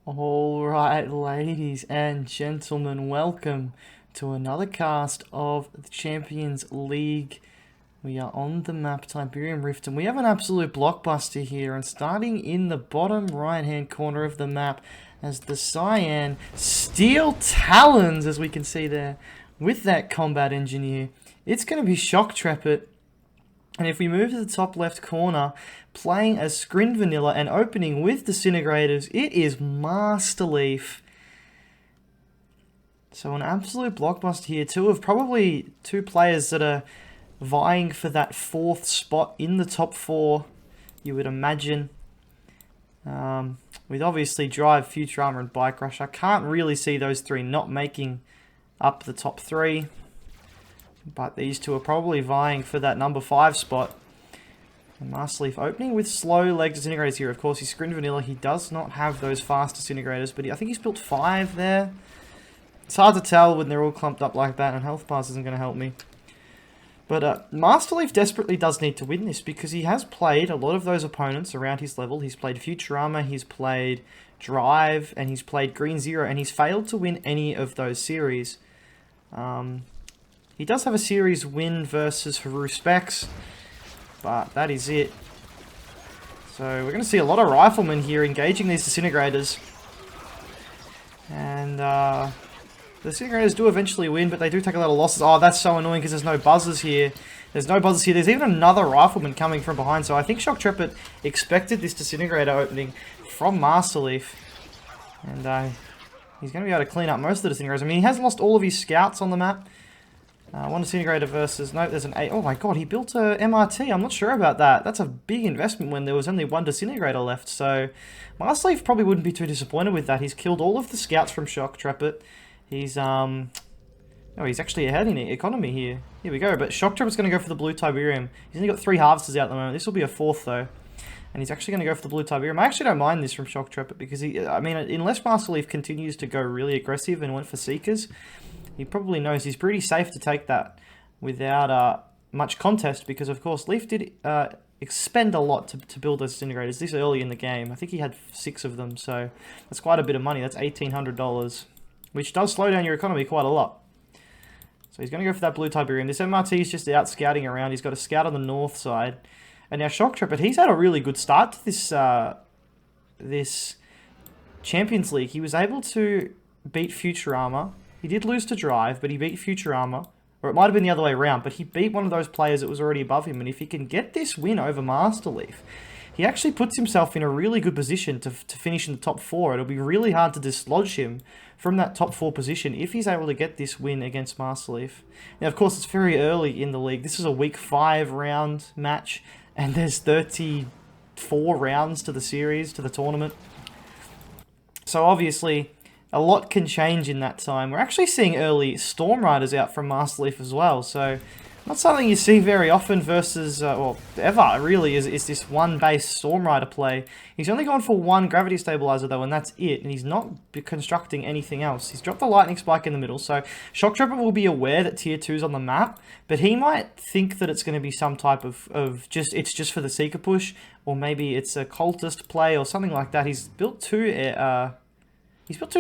Alright, ladies and gentlemen, welcome to another cast of the Champions League. We are on the map Tiberium Rift, and we have an absolute blockbuster here. And starting in the bottom right-hand corner of the map, as the Cyan Steel Talons, as we can see there, with that combat engineer, it's going to be Shoktrepet. And if we move to the top left corner, playing as Screen Vanilla and opening with Disintegrators, it is Masterleaf. So an absolute blockbuster here. Probably two players that are vying for that fourth spot in the top four, you would imagine. With obviously Drive, Future Armor, and Bike Rush. I can't really see those three not making up the top three. But these two are probably vying for that number 5 spot. And Masterleaf opening with slow leg Disintegrators here. Of course, he's Screen Vanilla. He does not have those fast Disintegrators, but I think he's built 5 there. It's hard to tell when they're all clumped up like that, and Health Pass isn't going to help me. But Masterleaf desperately does need to win this, because he has played a lot of those opponents around his level. He's played Future Armor, he's played Drive, and he's played Green Zero, and he's failed to win any of those series. He does have a series win versus Haru Specs, but that is it. So we're going to see a lot of Riflemen here engaging these Disintegrators. And the Disintegrators do eventually win, but they do take a lot of losses. Oh, that's so annoying because there's no buzzers here. There's no buzzers here. There's even another Rifleman coming from behind. So I think Shoktrepet expected this Disintegrator opening from Masterleaf. And he's going to be able to clean up most of the Disintegrators. I mean, he has lost all of his scouts on the map. One Disintegrator versus... No, there's an 8. Oh my god, he built a MRT. I'm not sure about that. That's a big investment when there was only one Disintegrator left. So, Masterleaf probably wouldn't be too disappointed with that. He's killed all of the scouts from Shoktrepet. He's, Oh, he's actually ahead in economy here. Here we go. But Shoktrepet's going to go for the blue Tiberium. He's only got 3 harvesters out at the moment. This will be a 4th, though. And he's actually going to go for the blue Tiberium. I actually don't mind this from Shoktrepet because, unless Masterleaf continues to go really aggressive and went for Seekers, he probably knows he's pretty safe to take that without much contest, because of course Leaf did expend a lot to build those Disintegrators this early in the game. I think he had 6 of them, so that's quite a bit of money. That's $1,800, which does slow down your economy quite a lot. So he's going to go for that blue Tiberium. This MRT is just out scouting around. He's got a scout on the north side. And now Shoktrepet, he's had a really good start to this Champions League. He was able to beat Future Armor. He did lose to Drive, but he beat Future Armor. Or it might have been the other way around, but he beat one of those players that was already above him. And if he can get this win over Masterleaf, he actually puts himself in a really good position to finish in the top 4. It'll be really hard to dislodge him from that top 4 position if he's able to get this win against Masterleaf. Now, of course, it's very early in the league. This is a week 5 round match, and there's 34 rounds to the series, to the tournament. So obviously, a lot can change in that time. We're actually seeing early Storm Riders out from Masterleaf as well, so not something you see very often versus, well, ever really, is this one base Storm Rider play. He's only gone for 1 Gravity Stabilizer though, and that's it, and he's not constructing anything else. He's dropped the Lightning Spike in the middle, so Shoktrepet will be aware that Tier 2's on the map, but he might think that it's going to be some type of it's just for the Seeker push, or maybe it's a Cultist play or something like that. He's built 2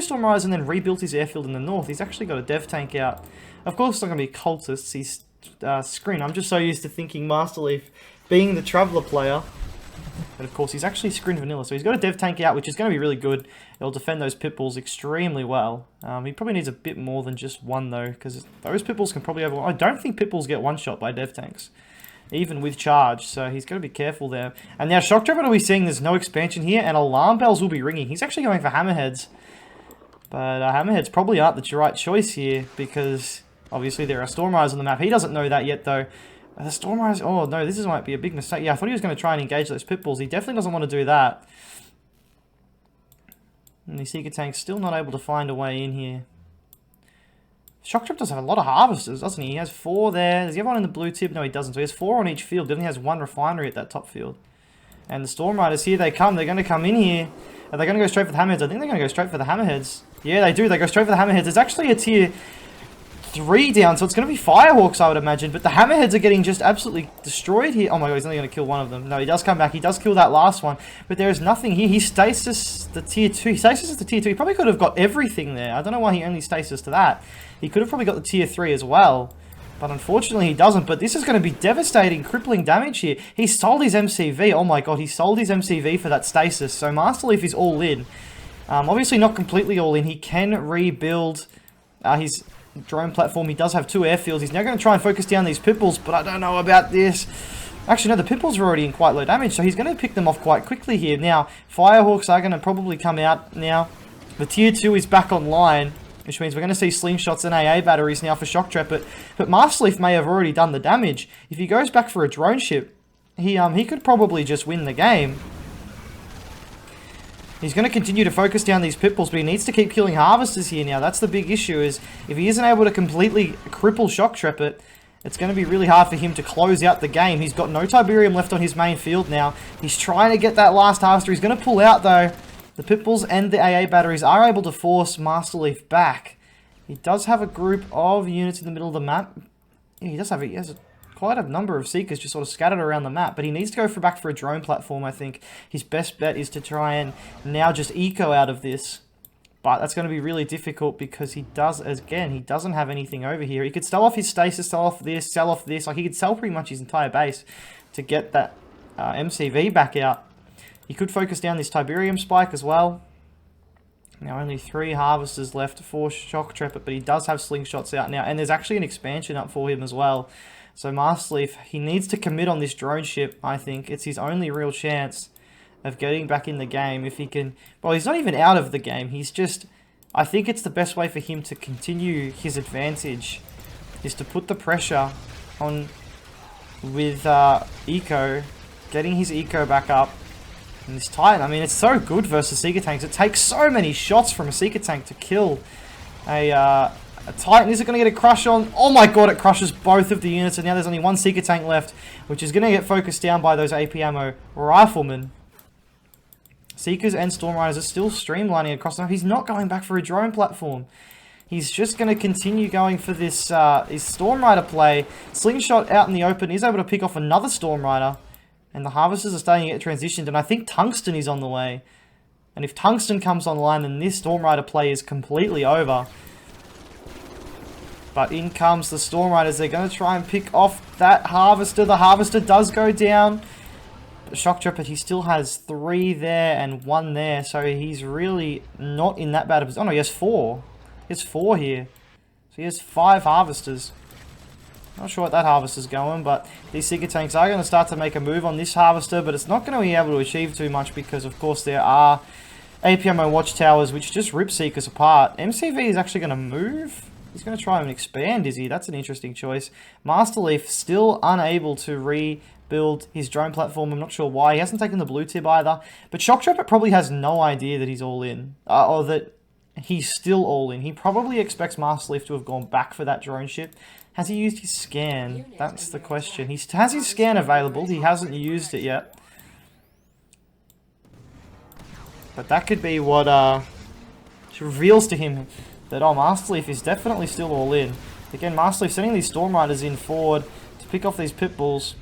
Storm Riders and then rebuilt his airfield in the north. He's actually got a dev tank out. Of course, it's not going to be Cultists. He's Screen. I'm just so used to thinking Masterleaf being the Traveller player. But of course, he's actually Screen Vanilla. So he's got a dev tank out, which is going to be really good. It'll defend those Pitbulls extremely well. He probably needs a bit more than just 1, though, because those Pitbulls can probably I don't think Pitbulls get one-shot by dev tanks, even with charge, so he's got to be careful there. And now Shoktrepet will be seeing there's no expansion here, and alarm bells will be ringing. He's actually going for Hammerheads. But Hammerheads probably aren't the right choice here, because obviously there are Storm Riders on the map. He doesn't know that yet, though. The Storm Riders... Oh, no, this might be a big mistake. Yeah, I thought he was going to try and engage those Pitbulls. He definitely doesn't want to do that. And the Seeker Tank's still not able to find a way in here. Shoktrepet does have a lot of Harvesters, doesn't he? He has 4 there. Does he have one in the blue tip? No, he doesn't. So he has 4 on each field. Then he has 1 Refinery at that top field. And the Storm Riders, here they come. They're going to come in here. Are they going to go straight for the Hammerheads? I think they're going to go straight for the Hammerheads. Yeah, they do. They go straight for the Hammerheads. It's actually a tier 3 down, so it's going to be Firehawks, I would imagine. But the Hammerheads are getting just absolutely destroyed here. Oh my god, he's only going to kill one of them. No, he does come back. He does kill that last one. But there is nothing here. He stasis the tier 2. He stasis the tier 2. He probably could have got everything there. I don't know why he only stasis to that. He could have probably got the tier 3 as well. But unfortunately, he doesn't. But this is going to be devastating, crippling damage here. He sold his MCV. Oh my god, he sold his MCV for that stasis. So Masterleaf is all in. Obviously not completely all in. He can rebuild his drone platform. He does have 2 airfields. He's now going to try and focus down these Pipples, but I don't know about this. Actually, no, the Pipples are already in quite low damage, so he's going to pick them off quite quickly here. Now, Firehawks are going to probably come out now. The tier 2 is back online, which means we're going to see slingshots and AA batteries now for Shoktrepet. But Masterleaf may have already done the damage. If he goes back for a drone ship, he could probably just win the game. He's going to continue to focus down these Pitbulls, but he needs to keep killing Harvesters here now. That's the big issue, is if he isn't able to completely cripple Shoktrepet, it's going to be really hard for him to close out the game. He's got no Tiberium left on his main field now. He's trying to get that last Harvester. He's going to pull out, though. The Pitbulls and the AA batteries are able to force Masterleaf back. He does have a group of units in the middle of the map. Yeah, he has quite a number of Seekers just sort of scattered around the map, but he needs to go back for a drone platform, I think. His best bet is to try and now just eco out of this. But that's going to be really difficult because he doesn't have anything over here. He could sell off his stasis, sell off this. Like, he could sell pretty much his entire base to get that MCV back out. He could focus down this Tiberium spike as well. Now only 3 Harvesters left for Shoktrepet, but he does have slingshots out now. And there's actually an expansion up for him as well. So Masterleaf, he needs to commit on this drone ship, I think. It's his only real chance of getting back in the game if he can. Well, he's not even out of the game. He's just, I think it's the best way for him to continue his advantage is to put the pressure on with Eco, getting his Eco back up. And this Titan, I mean, it's so good versus Seeker tanks. It takes so many shots from a Seeker tank to kill a Titan. Is it going to get a crush on? Oh my god, it crushes both of the units, and now there's only 1 Seeker tank left, which is going to get focused down by those AP ammo Riflemen. Seekers and Storm Riders are still streamlining across the map. He's not going back for a drone platform. He's just going to continue going for this his Storm Rider play. Slingshot out in the open. He's able to pick off another Storm Rider. And the Harvesters are starting to get transitioned, and I think Tungsten is on the way. And if Tungsten comes online, then this Storm Rider play is completely over. But in comes the Storm Riders. They're going to try and pick off that Harvester. The Harvester does go down. But Shoktrepet, he still has 3 there and 1 there. So he's really not in that bad a position. Oh no, he has 4. He has 4 here. So he has 5 Harvesters. Not sure what that Harvester's going, but these Seeker tanks are going to start to make a move on this Harvester, but it's not going to be able to achieve too much because, of course, there are APMO watchtowers which just rip Seekers apart. MCV is actually going to move. He's going to try and expand, is he? That's an interesting choice. Masterleaf still unable to rebuild his drone platform. I'm not sure why. He hasn't taken the blue tip either. But Shoktrepet probably has no idea that he's all in. Or that he's still all in. He probably expects Masterleaf to have gone back for that drone ship. Has he used his scan? That's the question. He has his scan available. He hasn't used it yet. But that could be what reveals to him that, oh, Masterleaf is definitely still all in. Again, Masterleaf sending these Storm Riders in forward to pick off these Pitbulls.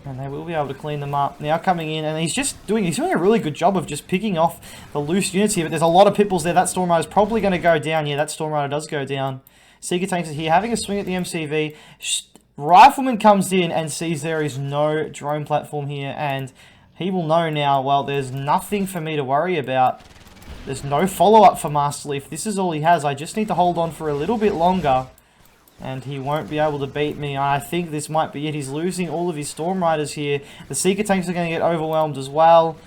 And they will be able to clean them up. Now coming in, and he's doing a really good job of just picking off the loose units here. But there's a lot of Pitbulls there. That Storm Rider is probably going to go down. Yeah, that Storm Rider does go down. Seeker tanks are here, having a swing at the MCV. Rifleman comes in and sees there is no drone platform here, and he will know now, well, there's nothing for me to worry about. There's no follow-up for Masterleaf. This is all he has. I just need to hold on for a little bit longer, and he won't be able to beat me. I think this might be it. He's losing all of his Storm Riders here. The Seeker tanks are going to get overwhelmed as well.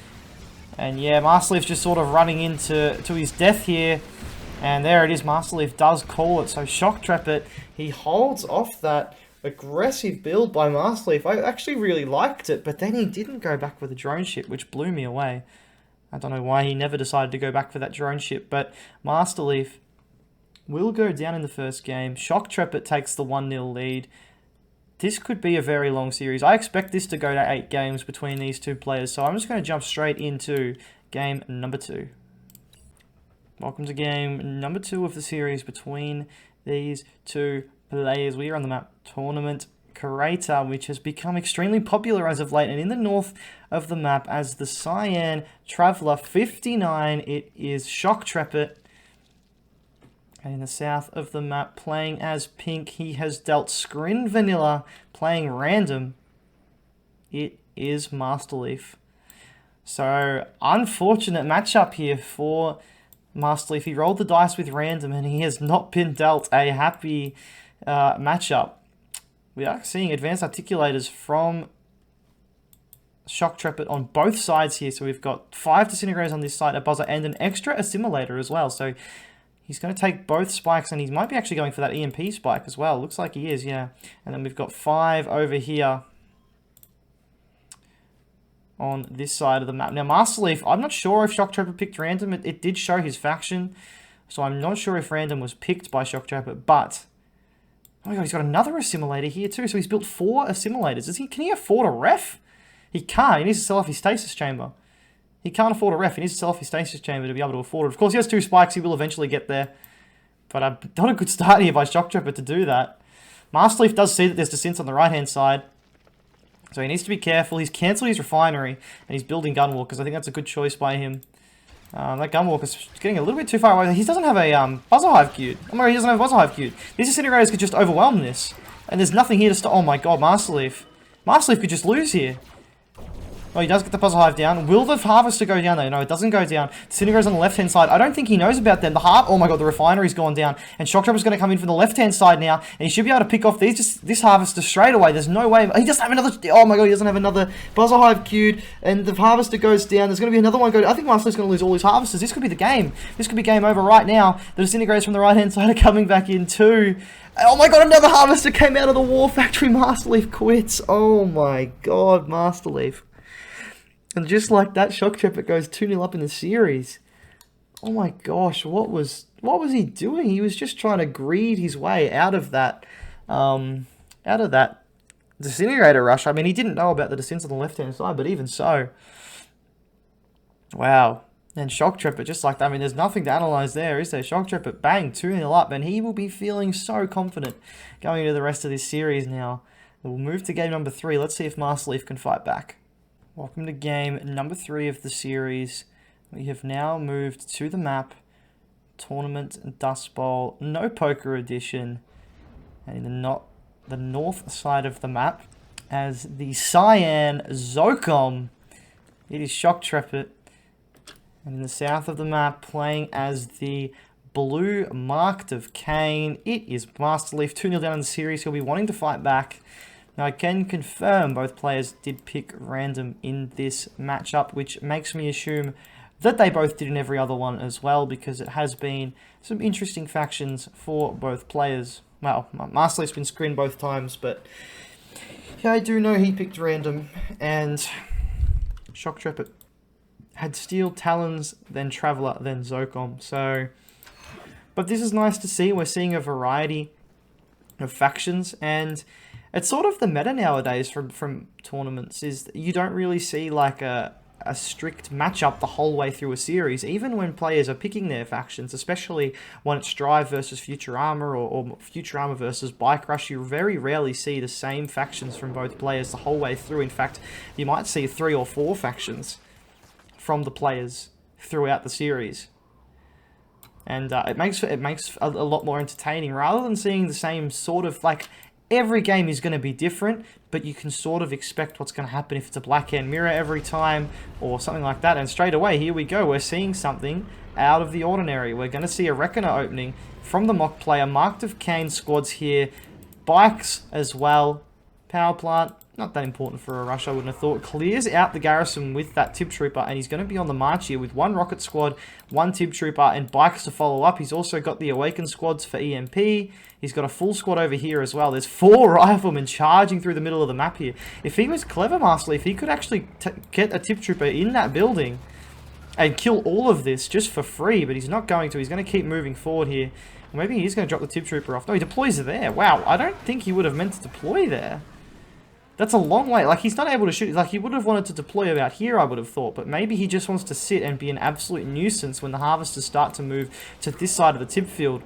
And yeah, Masterleaf's just sort of running into his death here. And there it is, Masterleaf does call it. So Shoktrepet, he holds off that aggressive build by Masterleaf. I actually really liked it, but then he didn't go back with a drone ship, which blew me away. I don't know why he never decided to go back for that drone ship, but Masterleaf will go down in the first game. Shoktrepet takes the 1-0 lead. This could be a very long series. I expect this to go to 8 games between these two players, so I'm just going to jump straight into game number 2. Welcome to game number 2 of the series between these two players. We are on the map Tournament Crater, which has become extremely popular as of late. And in the north of the map, as the Cyan Traveller 59, it is Shoktrepet. And in the south of the map, playing as Pink, he has dealt Screen Vanilla. Playing random, it is Masterleaf. So, unfortunate matchup here for Masterleaf. He rolled the dice with random and he has not been dealt a happy matchup. We are seeing advanced articulators from Shoktrepet on both sides here. So we've got 5 disintegrators on this side, a buzzer, and an extra assimilator as well. So he's going to take both spikes, and he might be actually going for that EMP spike as well. Looks like he is, yeah. And then we've got 5 over here on this side of the map. Now, Masterleaf, I'm not sure if Shoktrepet picked random. It did show his faction, so I'm not sure if random was picked by Shoktrepet, but oh my god, he's got another assimilator here too. So he's built 4 assimilators. Can he afford a ref? He can't. He needs to sell off his stasis chamber. He can't afford a ref. He needs to sell off his stasis chamber to be able to afford it. Of course, he has 2 spikes. He will eventually get there. But not a good start here by Shoktrepet to do that. Masterleaf does see that there's descents on the right-hand side, so he needs to be careful. He's cancelled his refinery, and he's building gunwalkers. I think that's a good choice by him. That gunwalker's getting a little bit too far away. He doesn't have a buzzer hive queued. Oh my god, he doesn't have a buzzer hive queued. These disintegrators could just overwhelm this. And there's nothing here to stop. Oh my god, Masterleaf. Masterleaf could just lose here. Oh, he does get the puzzle hive down. Will the harvester go down though? No, it doesn't go down. Disintegrator's on the left-hand side. I don't think he knows about them. Oh my god, the refinery's gone down. And Shoktrepet's going to come in from the left-hand side now. And he should be able to pick off this harvester straight away. There's no way. He doesn't have another. Oh my god, he doesn't have another buzzer hive queued. And the harvester goes down. There's going to be another one go. I think Masterleaf's going to lose all his harvesters. This could be the game. This could be game over right now. The disintegrators from the right-hand side are coming back in too. Oh my god, another harvester came out of the war factory. Masterleaf quits. Oh my god, Masterleaf. And just like that, Shoktrepet goes 2-0 up in the series. Oh my gosh, what was he doing? He was just trying to greed his way out of that disintegrator rush. I mean, he didn't know about the descents on the left-hand side, but even so. Wow. And Shoktrepet, just like that, I mean, there's nothing to analyze there, is there? Shoktrepet, bang, 2-0 up, and he will be feeling so confident going into the rest of this series now. We'll move to game number 3. Let's see if Masterleaf can fight back. Welcome to game number 3 of the series. We have now moved to the map Tournament Dust Bowl, no poker edition, and in the north side of the map, as the Cyan Zocom, it is Shoktrepet, and in the south of the map, playing as the blue marked of Kane, it is Masterleaf. 2-0 down in the series. He'll be wanting to fight back. Now, I can confirm both players did pick random in this matchup, which makes me assume that they both did in every other one as well, because it has been some interesting factions for both players. Well, Masterleaf's been screened both times, but yeah, I do know he picked random, and Shoktrepet had Steel Talons, then Traveller, then Zocom. So, but this is nice to see. We're seeing a variety of factions, and it's sort of the meta nowadays from tournaments, is that you don't really see like a strict matchup the whole way through a series, even when players are picking their factions, especially when it's Drive versus Future Armor or Future Armor versus Bike Rush. You very rarely see the same factions from both players the whole way through. In fact, you might see 3 or 4 factions from the players throughout the series. And it makes a lot more entertaining, rather than seeing the same sort of, like, every game is going to be different, but you can sort of expect what's going to happen if it's a Black Hand Mirror every time or something like that. And straight away, here we go. We're seeing something out of the ordinary. We're going to see a Reckoner opening from the mock player. Marked of Kane squads here. Bikes as well. Power plant. Not that important for a rush, I wouldn't have thought. Clears out the garrison with that Tib Trooper, and he's going to be on the march here with 1 Rocket Squad, 1 Tib Trooper, and Bikes to follow up. He's also got the Awakened Squads for EMP. He's got a full squad over here as well. There's 4 Riflemen charging through the middle of the map here. If he was clever, Masterleaf, he could actually get a Tib Trooper in that building and kill all of this just for free, but he's not going to. He's going to keep moving forward here. Maybe he's going to drop the Tib Trooper off. No, he deploys there. Wow, I don't think he would have meant to deploy there. That's a long way. Like, he's not able to shoot. Like, he would have wanted to deploy about here, I would have thought. But maybe he just wants to sit and be an absolute nuisance when the harvesters start to move to this side of the tip field.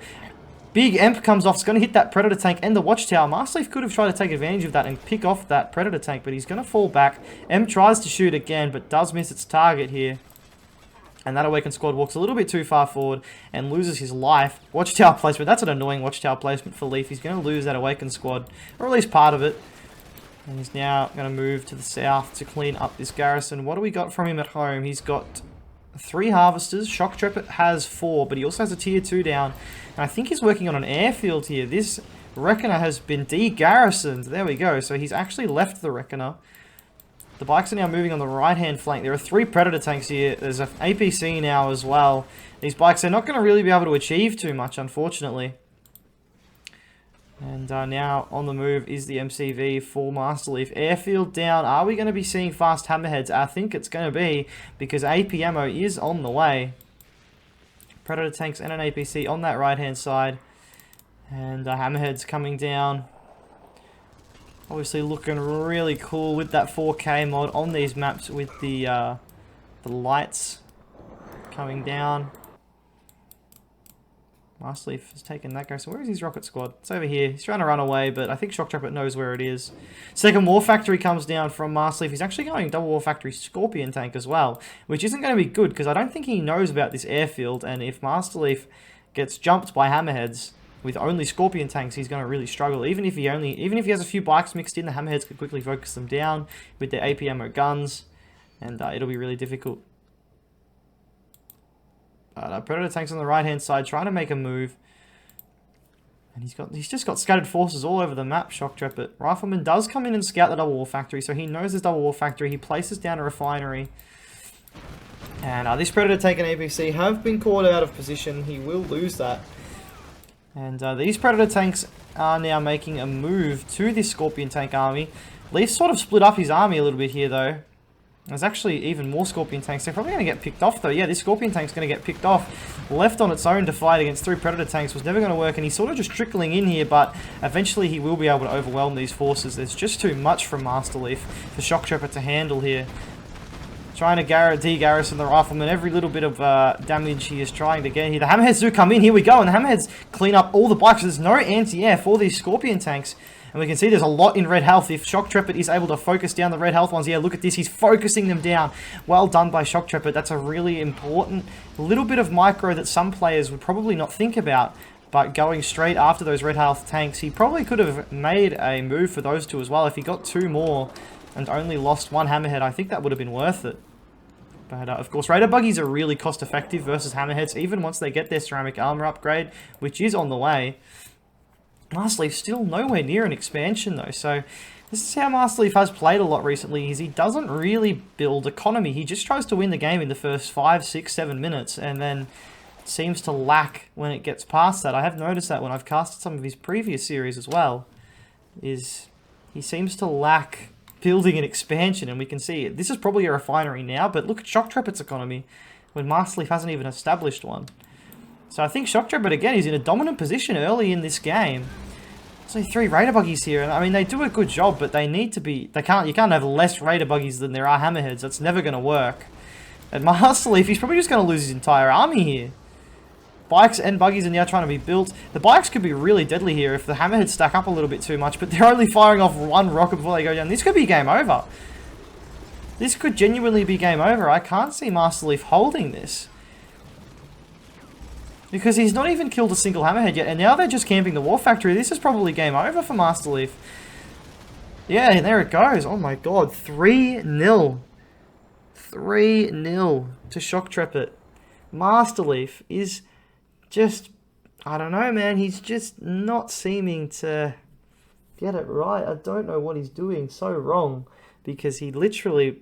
Big Emp comes off. It's going to hit that Predator tank and the Watchtower. Masterleaf could have tried to take advantage of that and pick off that Predator tank, but he's going to fall back. Emp tries to shoot again, but does miss its target here. And that Awakened Squad walks a little bit too far forward and loses his life. Watchtower placement. That's an annoying Watchtower placement for Leaf. He's going to lose that Awakened Squad, or at least part of it. And he's now going to move to the south to clean up this garrison. What do we got from him at home? He's got 3 harvesters. Shoktrepet has 4, but he also has a tier 2 down. And I think he's working on an airfield here. This Reckoner has been de-garrisoned. There we go. So he's actually left the Reckoner. The bikes are now moving on the right-hand flank. There are 3 Predator tanks here. There's an APC now as well. These bikes are not going to really be able to achieve too much, unfortunately. And now on the move is the MCV for Masterleaf. Airfield down. Are we going to be seeing fast hammerheads? I think it's going to be, because AP ammo is on the way. Predator tanks and an APC on that right-hand side. And hammerheads coming down. Obviously looking really cool with that 4K mod on these maps with the lights coming down. Masterleaf has taken that guy. So where is his rocket squad? It's over here. He's trying to run away, but I think Shoktrepet knows where it is. Second War Factory comes down from Masterleaf. He's actually going double War Factory Scorpion tank as well, which isn't going to be good because I don't think he knows about this airfield. And if Masterleaf gets jumped by hammerheads with only Scorpion tanks, he's going to really struggle. Even if he has a few bikes mixed in, the hammerheads could quickly focus them down with their AP ammo guns, and it'll be really difficult. Predator tanks on the right-hand side, trying to make a move. And he's just got scattered forces all over the map, Shoktrepet. Rifleman does come in and scout the double war factory, so he knows there's double war factory. He places down a refinery. And this Predator tank and APC have been caught out of position. He will lose that. And these Predator tanks are now making a move to this Scorpion tank army. Leaf sort of split up his army a little bit here, though. There's actually even more Scorpion tanks. They're probably going to get picked off, though. Yeah, this Scorpion tank's going to get picked off. Left on its own to fight against 3 Predator tanks was never going to work, and he's sort of just trickling in here, but eventually he will be able to overwhelm these forces. There's just too much from Masterleaf for Shoktrepet to handle here. Trying to de-garrison the Rifleman. Every little bit of damage he is trying to get here. The Hammerheads do come in. Here we go, and the Hammerheads clean up all the bikes. There's no anti-air for these Scorpion tanks. And we can see there's a lot in red health. If Shoktrepet is able to focus down the red health ones, yeah, look at this. He's focusing them down. Well done by Shoktrepet. That's a really important little bit of micro that some players would probably not think about. But going straight after those red health tanks, he probably could have made a move for those 2 as well. If he got 2 more and only lost 1 hammerhead, I think that would have been worth it. But of course, Raider Buggies are really cost effective versus hammerheads, even once they get their ceramic armor upgrade, which is on the way. Masterleaf's still nowhere near an expansion though, so this is how Masterleaf has played a lot recently, is he doesn't really build economy. He just tries to win the game in the first 5, 6, 7 minutes, and then seems to lack when it gets past that. I have noticed that when I've casted some of his previous series as well, is he seems to lack building an expansion, and we can see it. This is probably a refinery now, but look at Shoktrepet's economy when Masterleaf hasn't even established one. So I think Shoktrepet, again, is in a dominant position early in this game. So 3 Raider Buggies here, and I mean, they do a good job, but they need to be, you can't have less Raider Buggies than there are hammerheads. That's never going to work. And Masterleaf, he's probably just going to lose his entire army here. Bikes and buggies are now trying to be built. The bikes could be really deadly here if the hammerheads stack up a little bit too much, but they're only firing off 1 rocket before they go down. This could be game over. This could genuinely be game over. I can't see Masterleaf holding this, because he's not even killed a single hammerhead yet, and now they're just camping the war factory. This is probably game over for Masterleaf. Yeah, and there it goes. Oh my god, 3-0. 3-0 to Shoktrepet. Masterleaf is just, I don't know, man. He's just not seeming to get it right. I don't know what he's doing so wrong, because he literally,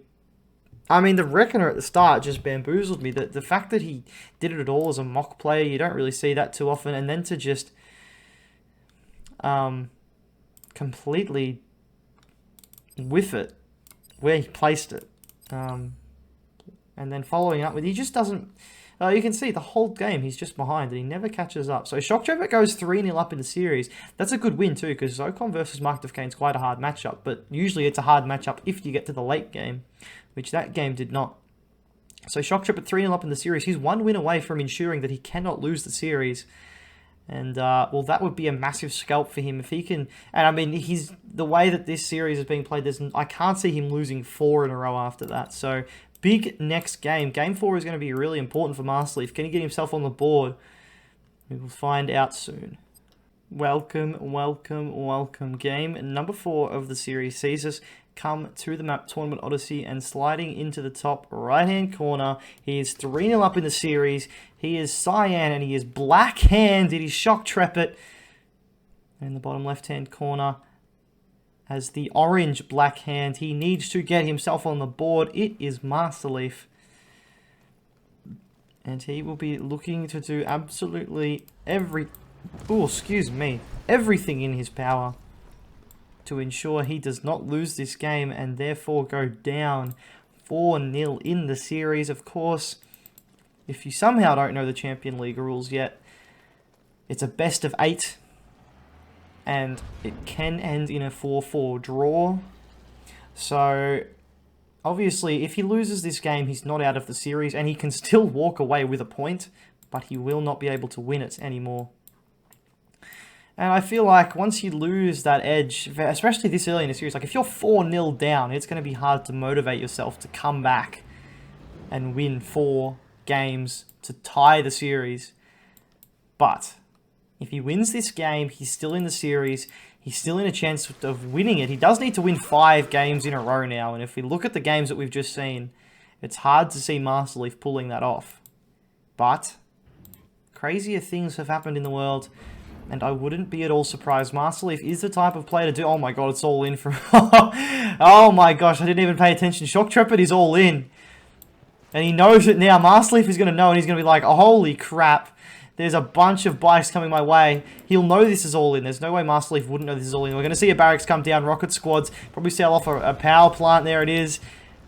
I mean, the Reckoner at the start just bamboozled me. The fact that he did it at all as a mock player, you don't really see that too often. And then to just completely whiff it where he placed it. And then following up with, he just doesn't, You can see the whole game he's just behind and he never catches up. So Shoktrepet goes 3-0 up in the series. That's a good win too, because Zocon versus Masterleaf Kane is quite a hard matchup, but usually it's a hard matchup if you get to the late game, which that game did not. So Shoktrepet 3-0 up in the series. He's 1 win away from ensuring that he cannot lose the series. And, well, that would be a massive scalp for him if he can... And, I mean, the way that this series is being played, I can't see him losing 4 in a row after that. So, big next game. Game 4 is going to be really important for Masterleaf. Can he get himself on the board? We will find out soon. Welcome, welcome, welcome. Game number 4 of the series sees us come to the map Tournament Odyssey and sliding into the top right-hand corner. He is 3-0 up in the series. He is Cyan and he is black-handed. He's Shoktrepet. In the bottom left-hand corner as the orange black hand. He needs to get himself on the board. It is Masterleaf. And he will be looking to do absolutely everything in his power to ensure he does not lose this game and therefore go down 4-0 in the series. Of course, if you somehow don't know the Champion League rules yet, it's a best of 8 and it can end in a 4-4 draw. So obviously if he loses this game, he's not out of the series and he can still walk away with a point, but he will not be able to win it anymore. And I feel like once you lose that edge, especially this early in the series, like if you're 4-0 down, it's going to be hard to motivate yourself to come back and win 4 games to tie the series. But if he wins this game, he's still in the series. He's still in a chance of winning it. He does need to win 5 games in a row now. And if we look at the games that we've just seen, it's hard to see Masterleaf pulling that off. But crazier things have happened in the world. And I wouldn't be at all surprised. Masterleaf is the type of player to do... Oh my god, it's all in from... Oh my gosh, I didn't even pay attention. Shoktrepet is all in. And he knows it now. Masterleaf is going to know and he's going to be like, oh, holy crap. There's a bunch of bikes coming my way. He'll know this is all in. There's no way Masterleaf wouldn't know this is all in. We're going to see a barracks come down. Rocket squads. Probably sell off a power plant. There it is.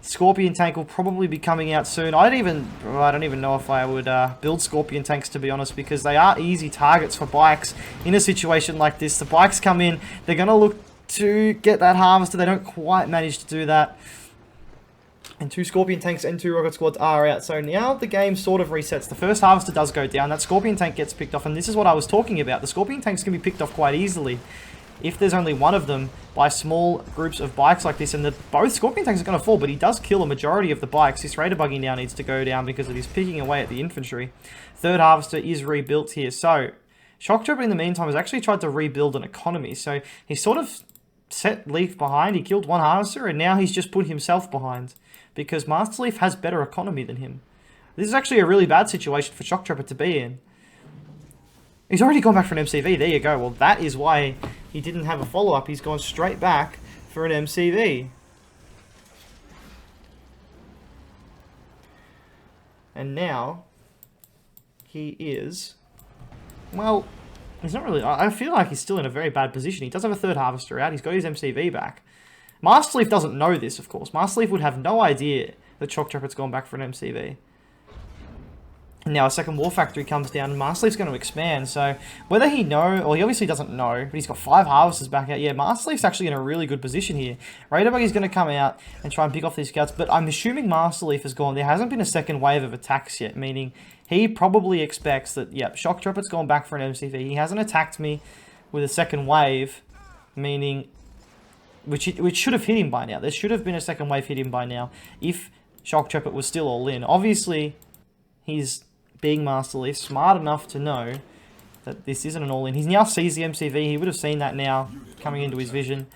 Scorpion tank will probably be coming out soon. I don't even know if I would build Scorpion tanks, to be honest, because they are easy targets for bikes in a situation like this. The bikes come in, they're going to look to get that harvester. They don't quite manage to do that. And 2 Scorpion tanks and 2 rocket squads are out. So now the game sort of resets. The first harvester does go down. That Scorpion tank gets picked off, and this is what I was talking about. The Scorpion tanks can be picked off quite easily if there's only one of them by small groups of bikes like this, and both Scorpion tanks are going to fall, but he does kill a majority of the bikes. This Raider buggy now needs to go down because it is picking away at the infantry. Third harvester is rebuilt here. So Shoktrepet in the meantime has actually tried to rebuild an economy. So he sort of set Leaf behind. He killed 1 harvester and now he's just put himself behind because Masterleaf has better economy than him. This is actually a really bad situation for Shoktrepet to be in. He's already gone back for an MCV. There you go. Well, that is why he didn't have a follow-up. He's gone straight back for an MCV. And now, he is... Well, he's not really... I feel like he's still in a very bad position. He does have a third harvester out. He's got his MCV back. Masterleaf doesn't know this, of course. Masterleaf would have no idea that Shoktrepet's gone back for an MCV. Now a second war factory comes down and Masterleaf's going to expand, so whether he know, well he obviously doesn't know, but he's got 5 harvesters back out. Yeah, Masterleaf's actually in a really good position here. Raider Buggy's going to come out and try and pick off these scouts, but I'm assuming Masterleaf has gone. There hasn't been a second wave of attacks yet, meaning he probably expects that, yep, Shoktrepet's gone back for an MCV. He hasn't attacked me with a second wave, meaning, which should have hit him by now. There should have been a second wave hit him by now if Shoktrepet was still all in. Obviously, he's being Masterleaf, smart enough to know that this isn't an all-in. He now sees the MCV. He would have seen that now coming into his vision.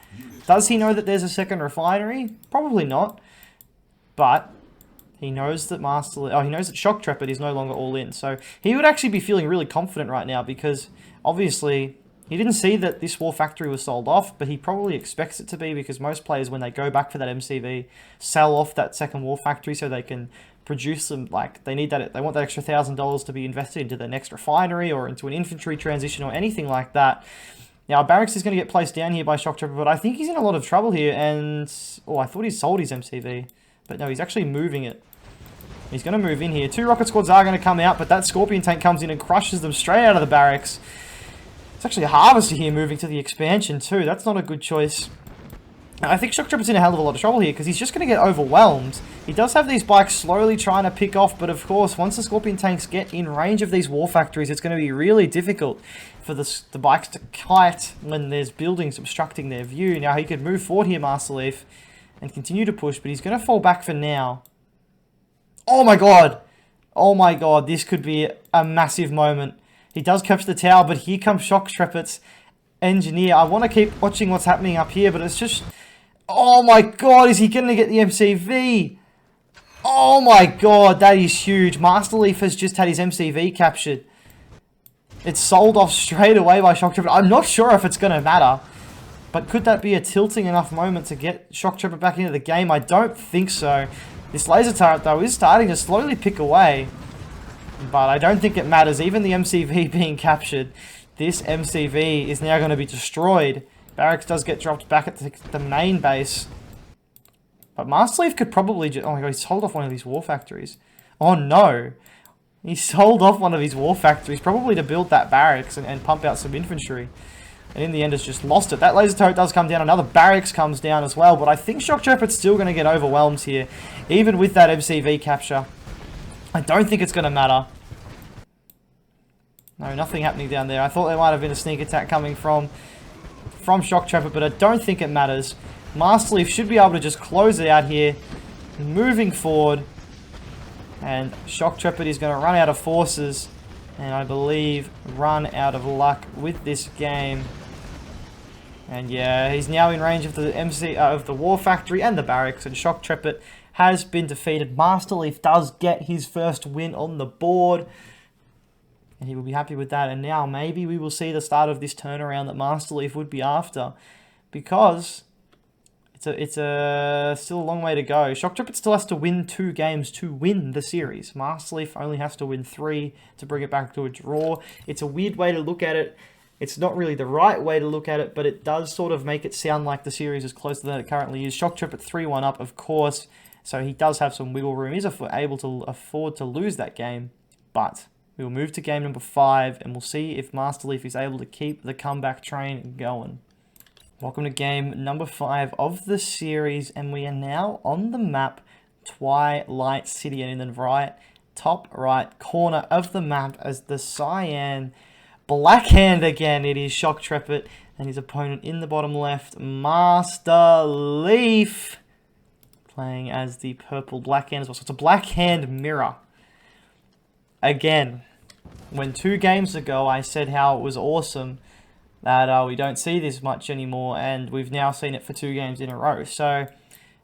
Does he know that there's a second refinery? Probably not. But he knows that he knows that Shoktrepet is no longer all-in. So he would actually be feeling really confident right now because obviously he didn't see that this war factory was sold off, but he probably expects it to be because most players, when they go back for that MCV, sell off that second war factory so they can produce them. Like they need that, they want that extra $1,000 to be invested into the next refinery or into an infantry transition or anything like that. Now barracks is going to get placed down here by Shoktrepet, but I think he's in a lot of trouble here. And I thought he sold his MCV, but no, he's actually moving it. He's going to move in here. 2 rocket squads are going to come out, but that Scorpion tank comes in and crushes them straight out of the barracks. It's actually a Harvester here moving to the expansion too. That's not a good choice. I think Shoktrepet's in a hell of a lot of trouble here because he's just going to get overwhelmed. He does have these bikes slowly trying to pick off, but of course, once the Scorpion tanks get in range of these war factories, it's going to be really difficult for the bikes to kite when there's buildings obstructing their view. Now, he could move forward here, Masterleaf, and continue to push, but he's going to fall back for now. Oh my god! Oh my god, this could be a massive moment. He does capture the tower, but here comes Shoktrepet's engineer. I want to keep watching what's happening up here, but it's just... Oh my god, is he going to get the MCV? Oh my god, that is huge. Masterleaf has just had his MCV captured. It's sold off straight away by Shoktrepet. I'm not sure if it's going to matter. But could that be a tilting enough moment to get Shoktrepet back into the game? I don't think so. This laser turret, though, is starting to slowly pick away. But I don't think it matters. Even the MCV being captured, this MCV is now going to be destroyed. Barracks does get dropped back at the main base. But Masterleaf could probably just... Oh my god, he sold off one of these war factories. Oh no. He sold off one of his war factories, probably to build that barracks and pump out some infantry. And in the end has just lost it. That laser turret does come down. Another barracks comes down as well. But I think Shoktrepet's still going to get overwhelmed here. Even with that MCV capture. I don't think it's going to matter. No, nothing happening down there. I thought there might have been a sneak attack coming from Shoktrepet, but I don't think it matters. Masterleaf should be able to just close it out here. Moving forward. And Shoktrepet is going to run out of forces. And I believe run out of luck with this game. And yeah, he's now in range of the war factory and the barracks. And Shoktrepet has been defeated. Masterleaf does get his first win on the board. And he will be happy with that. And now maybe we will see the start of this turnaround that Masterleaf would be after. Because it's still a long way to go. Shoktrepet still has to win 2 games to win the series. Masterleaf only has to win 3 to bring it back to a draw. It's a weird way to look at it. It's not really the right way to look at it, but it does sort of make it sound like the series is closer than it currently is. Shoktrepet 3-1 up, of course. So he does have some wiggle room. He's able to afford to lose that game. But... we will move to game number 5, and we'll see if Masterleaf is able to keep the comeback train going. Welcome to game number 5 of the series, and we are now on the map Twilight City, and in the top right corner of the map as the Cyan Black Hand again. It is Shoktrepet, and his opponent in the bottom left, Masterleaf, playing as the purple Black Hand as well. So it's a Black Hand mirror. Again, when 2 games ago I said how it was awesome that we don't see this much anymore, and we've now seen it for 2 games in a row. So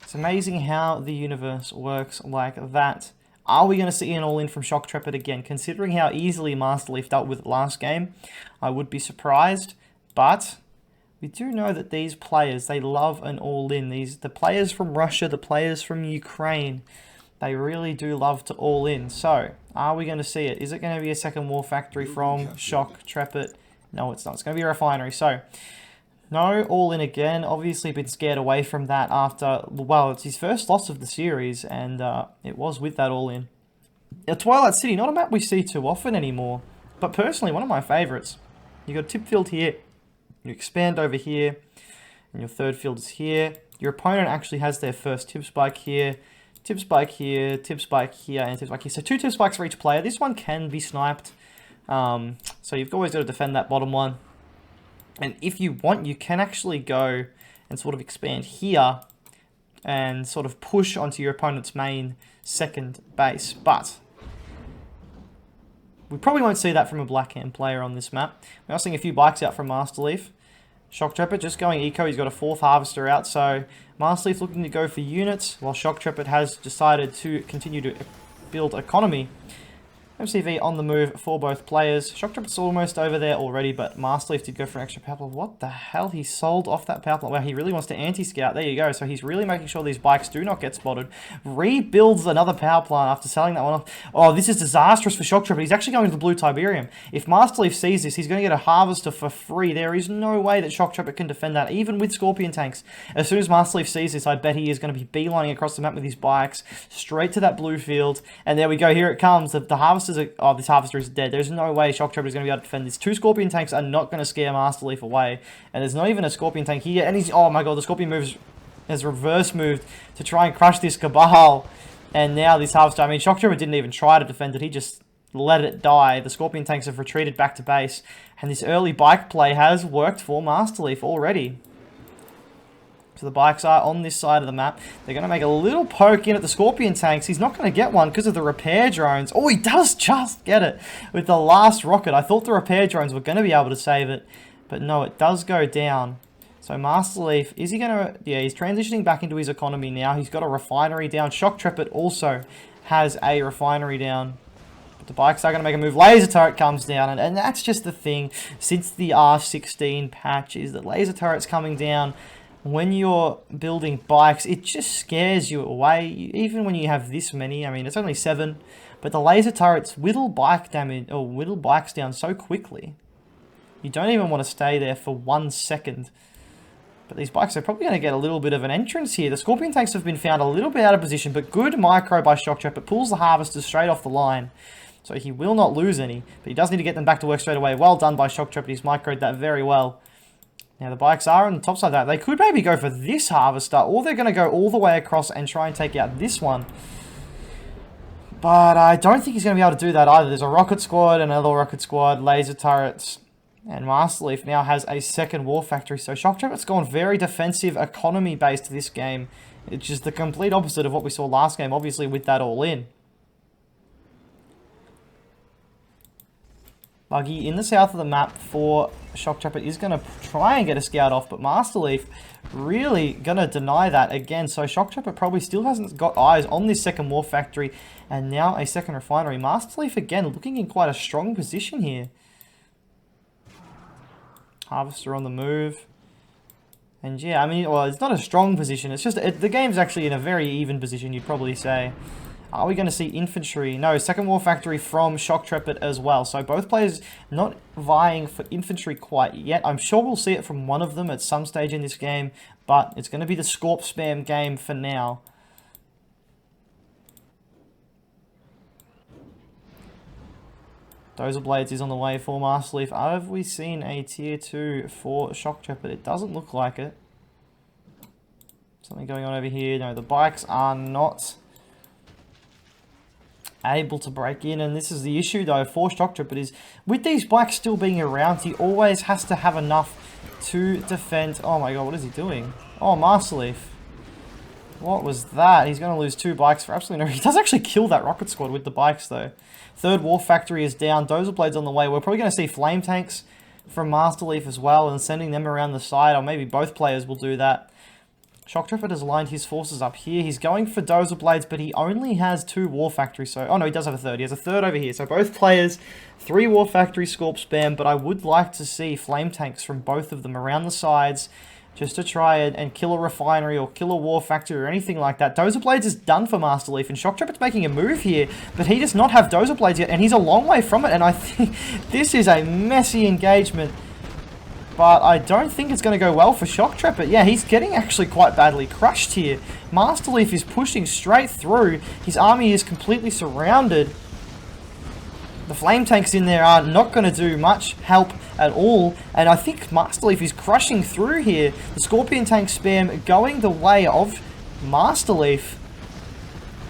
it's amazing how the universe works like that. Are we going to see an all-in from Shoktrepet again? Considering how easily Masterleaf dealt with it last game, I would be surprised. But we do know that these players, they love an all-in. The players from Russia, the players from Ukraine, they really do love to all in. So, are we going to see it? Is it going to be a second war factory from Shoktrepet? No, it's not. It's going to be a refinery. So, no all in again. Obviously, been scared away from that after, well, it's his first loss of the series, and it was with that all in. Twilight City, not a map we see too often anymore, but personally, one of my favorites. You got a tip field here. You expand over here, and your third field is here. Your opponent actually has their first tip spike here. Tip spike here, tip spike here, and tip spike here. So 2 tip spikes for each player. This one can be sniped. So you've always got to defend that bottom one. And if you want, you can actually go and sort of expand here and sort of push onto your opponent's main second base. But we probably won't see that from a Black Hand player on this map. We are seeing a few bikes out from Masterleaf. Shoktrepet just going eco. He's got a 4th harvester out, so Masterleaf looking to go for units, while Shoktrepet has decided to continue to build economy. MCV on the move for both players. Shoktrepet's almost over there already, but Masterleaf did go for an extra power plant. What the hell? He sold off that power plant. Wow, he really wants to anti-scout. There you go. So he's really making sure these bikes do not get spotted. Rebuilds another power plant after selling that one off. Oh, this is disastrous for Shoktrepet. He's actually going to the blue Tiberium. If Masterleaf sees this, he's going to get a harvester for free. There is no way that Shoktrepet can defend that, even with Scorpion tanks. As soon as Masterleaf sees this, I bet he is going to be beelining across the map with his bikes, straight to that blue field. And there we go. Here it comes. The harvesters are... Oh, this harvester is dead. There's no way Shoktrepet is going to be able to defend this. 2 Scorpion tanks are not going to scare Masterleaf away. And there's not even a Scorpion tank here. And he's... Oh my god, the Scorpion has reverse moved to try and crush this Cabal. And now this harvester... I mean, Shoktrepet didn't even try to defend it. He just let it die. The Scorpion tanks have retreated back to base. And this early bike play has worked for Masterleaf already. So the bikes are on this side of the map. They're going to make a little poke in at the Scorpion tanks. He's not going to get one because of the repair drones. Oh, he does just get it with the last rocket. I thought the repair drones were going to be able to save it. But no, it does go down. So Masterleaf, is he going to... Yeah, he's transitioning back into his economy now. He's got a refinery down. Shoktrepet also has a refinery down. But the bikes are going to make a move. Laser turret comes down. And that's just the thing since the R16 patch is that laser turrets coming down... When you're building bikes, it just scares you away. Even when you have this many, I mean, it's only 7, but the laser turrets whittle bike damage or whittle bikes down so quickly. You don't even want to stay there for 1 second. But these bikes are probably going to get a little bit of an entrance here. The Scorpion tanks have been found a little bit out of position, but good micro by Shoktrepet pulls the harvesters straight off the line. So he will not lose any, but he does need to get them back to work straight away. Well done by Shoktrepet. He's microed that very well. Now, the bikes are on the top side of that. They could maybe go for this harvester, or they're going to go all the way across and try and take out this one. But I don't think he's going to be able to do that either. There's a rocket squad, another rocket squad, laser turrets, and Masterleaf now has a second war factory. So Shoktrepet's gone very defensive, economy-based this game. It's just the complete opposite of what we saw last game, obviously, with that all in. Buggy in the south of the map for Shoktrepet is going to try and get a scout off, but Masterleaf really going to deny that again. So Shoktrepet probably still hasn't got eyes on this second war factory and now a second refinery. Masterleaf again looking in quite a strong position here. Harvester on the move. And yeah, I mean, well, it's not a strong position. It's just the game's actually in a very even position, you'd probably say. Are we going to see infantry? No, second war factory from Shoktrepet as well. So both players not vying for infantry quite yet. I'm sure we'll see it from one of them at some stage in this game, but it's going to be the Scorp spam game for now. Dozer Blades is on the way for Masterleaf. Have we seen a tier 2 for Shoktrepet? It doesn't look like it. Something going on over here. No, the bikes are not able to break in, and this is the issue though for Shoktrepet is with these bikes still being around, he always has to have enough to defend. Oh my god, what is he doing? Oh, Masterleaf, what was that? He's going to lose 2 bikes for absolutely no reason. He does actually kill that rocket squad with the bikes though. Third war factory is down. Dozer Blades on the way. We're probably going to see flame tanks from Masterleaf as well and sending them around the side, or maybe both players will do that. Shoktrepet has lined his forces up here. He's going for Dozer Blades, but he only has 2 war factories. So, oh no, he does have a third. He has a third over here. So both players, 3 war factory Scorp spam, but I would like to see flame tanks from both of them around the sides just to try and kill a refinery or kill a war factory or anything like that. Dozer Blades is done for Masterleaf, and Shoktrepet's making a move here, but he does not have Dozer Blades yet, and he's a long way from it, and I think this is a messy engagement. But I don't think it's going to go well for Shoktrepet. Yeah, he's getting actually quite badly crushed here. Masterleaf is pushing straight through. His army is completely surrounded. The flame tanks in there are not going to do much help at all. And I think Masterleaf is crushing through here. The Scorpion tank spam going the way of Masterleaf.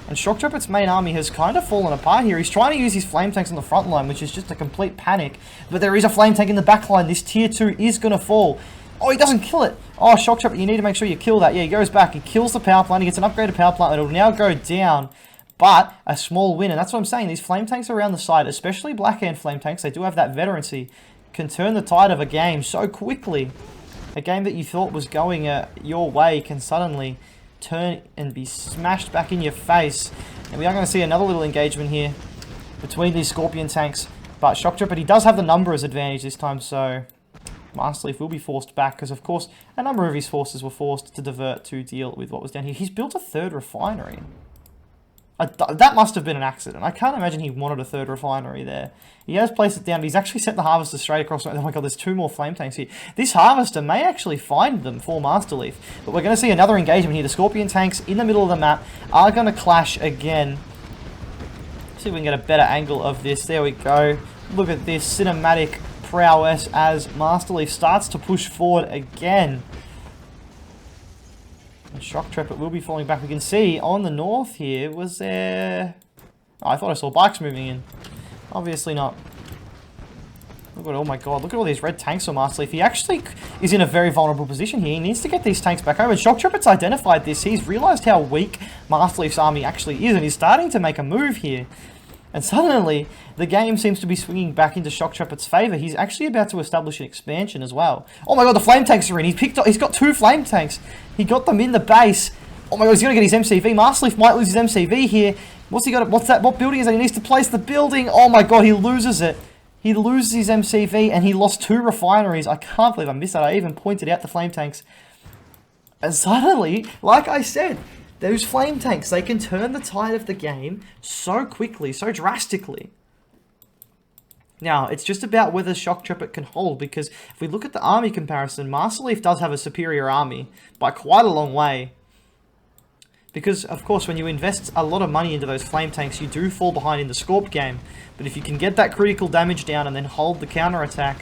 And Shoktrepet's main army has kind of fallen apart here. He's trying to use his flame tanks on the front line, which is just a complete panic. But there is a flame tank in the back line. This tier 2 is going to fall. Oh, he doesn't kill it. Oh, Shoktrepet, you need to make sure you kill that. Yeah, he goes back. He kills the power plant. He gets an upgraded power plant. It'll now go down. But a small win. And that's what I'm saying. These flame tanks around the side, especially Blackhand flame tanks, they do have that veterancy, can turn the tide of a game so quickly. A game that you thought was going your way can suddenly turn and be smashed back in your face. And we are going to see another little engagement here. between these Scorpion tanks. But Shoktrepet, he does have the numbers advantage this time, so Masterleaf will be forced back, because of course a number of his forces were forced to divert to deal with what was down here. He's built a third refinery. That must have been an accident. I can't imagine he wanted a third refinery there. He has placed it down. He's actually sent the Harvester straight across. Oh my god, there's 2 more flame tanks here. This Harvester may actually find them for Masterleaf. But we're going to see another engagement here. The Scorpion tanks in the middle of the map are going to clash again. See if we can get a better angle of this. There we go. Look at this cinematic prowess as Masterleaf starts to push forward again. And Shoktrepet will be falling back. We can see on the north here, was there... Oh, I thought I saw bikes moving in. Obviously not. Look at, oh my god, look at all these red tanks on Masterleaf. He actually is in a very vulnerable position here. He needs to get these tanks back home. And Shoktrepet's identified this. He's realised how weak Masterleaf's army actually is. And he's starting to make a move here. And suddenly, the game seems to be swinging back into Shoktrepet's favour. He's actually about to establish an expansion as well. Oh my god, the flame tanks are in. He's got 2 flame tanks. He got them in the base. Oh my god, he's going to get his MCV. Masterleaf might lose his MCV here. What's he got? What's that? What building is that? He needs to place the building. Oh my god, he loses it. He loses his MCV and he lost 2 refineries. I can't believe I missed that. I even pointed out the flame tanks. And suddenly, like I said, those flame tanks, they can turn the tide of the game so quickly, so drastically. Now, it's just about whether Shoktrepet can hold, because if we look at the army comparison, Masterleaf does have a superior army by quite a long way. Because, of course, when you invest a lot of money into those flame tanks, you do fall behind in the Scorp game. But if you can get that critical damage down and then hold the counterattack,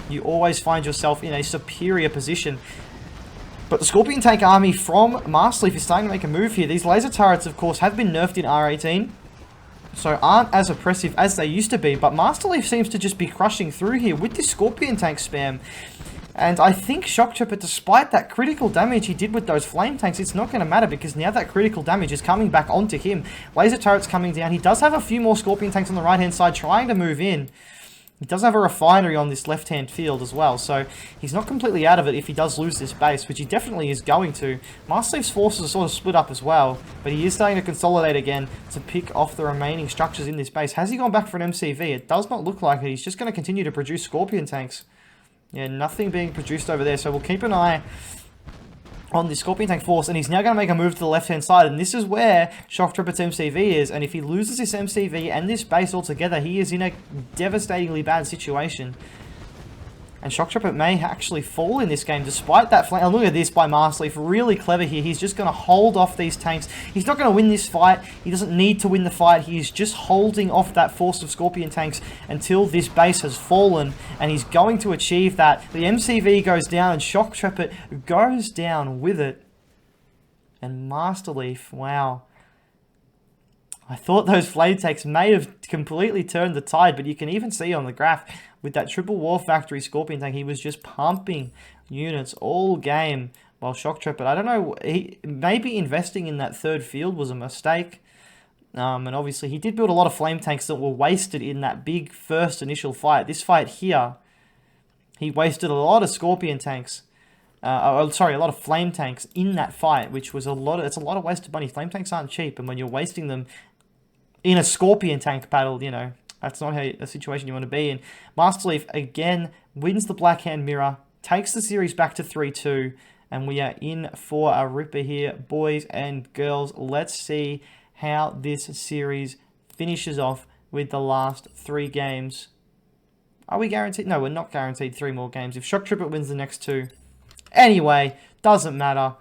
you always find yourself in a superior position. But the Scorpion tank army from Masterleaf is starting to make a move here. These laser turrets, of course, have been nerfed in R18, so aren't as oppressive as they used to be. But Masterleaf seems to just be crushing through here with this Scorpion tank spam. And I think Shoktrepet, despite that critical damage he did with those flame tanks, it's not going to matter, because now that critical damage is coming back onto him. Laser turrets coming down. He does have a few more Scorpion tanks on the right-hand side trying to move in. He does have a refinery on this left-hand field as well, so he's not completely out of it if he does lose this base, which he definitely is going to. Masterleaf's forces are sort of split up as well, but he is starting to consolidate again to pick off the remaining structures in this base. Has he gone back for an MCV? It does not look like it. He's just going to continue to produce Scorpion tanks. Yeah, nothing being produced over there, so we'll keep an eye on the Scorpion tank force, and he's now going to make a move to the left-hand side, and this is where Shoktrepet's MCV is, and if he loses this MCV and this base altogether, he is in a devastatingly bad situation. And Shoktrepet may actually fall in this game despite that flank. Oh, look at this by Masterleaf. Really clever here. He's just going to hold off these tanks. He's not going to win this fight. He doesn't need to win the fight. He's just holding off that force of Scorpion tanks until this base has fallen. And he's going to achieve that. The MCV goes down and Shoktrepet goes down with it. And Masterleaf, wow. I thought those flame tanks may have completely turned the tide, but you can even see on the graph with that triple war factory Scorpion tank, he was just pumping units all game while Shoktrepet, I don't know, maybe investing in that third field was a mistake. And obviously he did build a lot of flame tanks that were wasted in that big first initial fight. This fight here, he wasted a lot of Scorpion tanks. Sorry, a lot of flame tanks in that fight, which was it's a lot of wasted money. Flame tanks aren't cheap, and when you're wasting them in a Scorpion tank battle, you know, that's not a situation you want to be in. Masterleaf, again, wins the Black Hand Mirror, takes the series back to 3-2, and we are in for a ripper here. Boys and girls, let's see how this series finishes off with the last 3 games. Are we guaranteed? No, we're not guaranteed 3 more games. If Shoktrepet wins the next 2. Anyway, doesn't matter.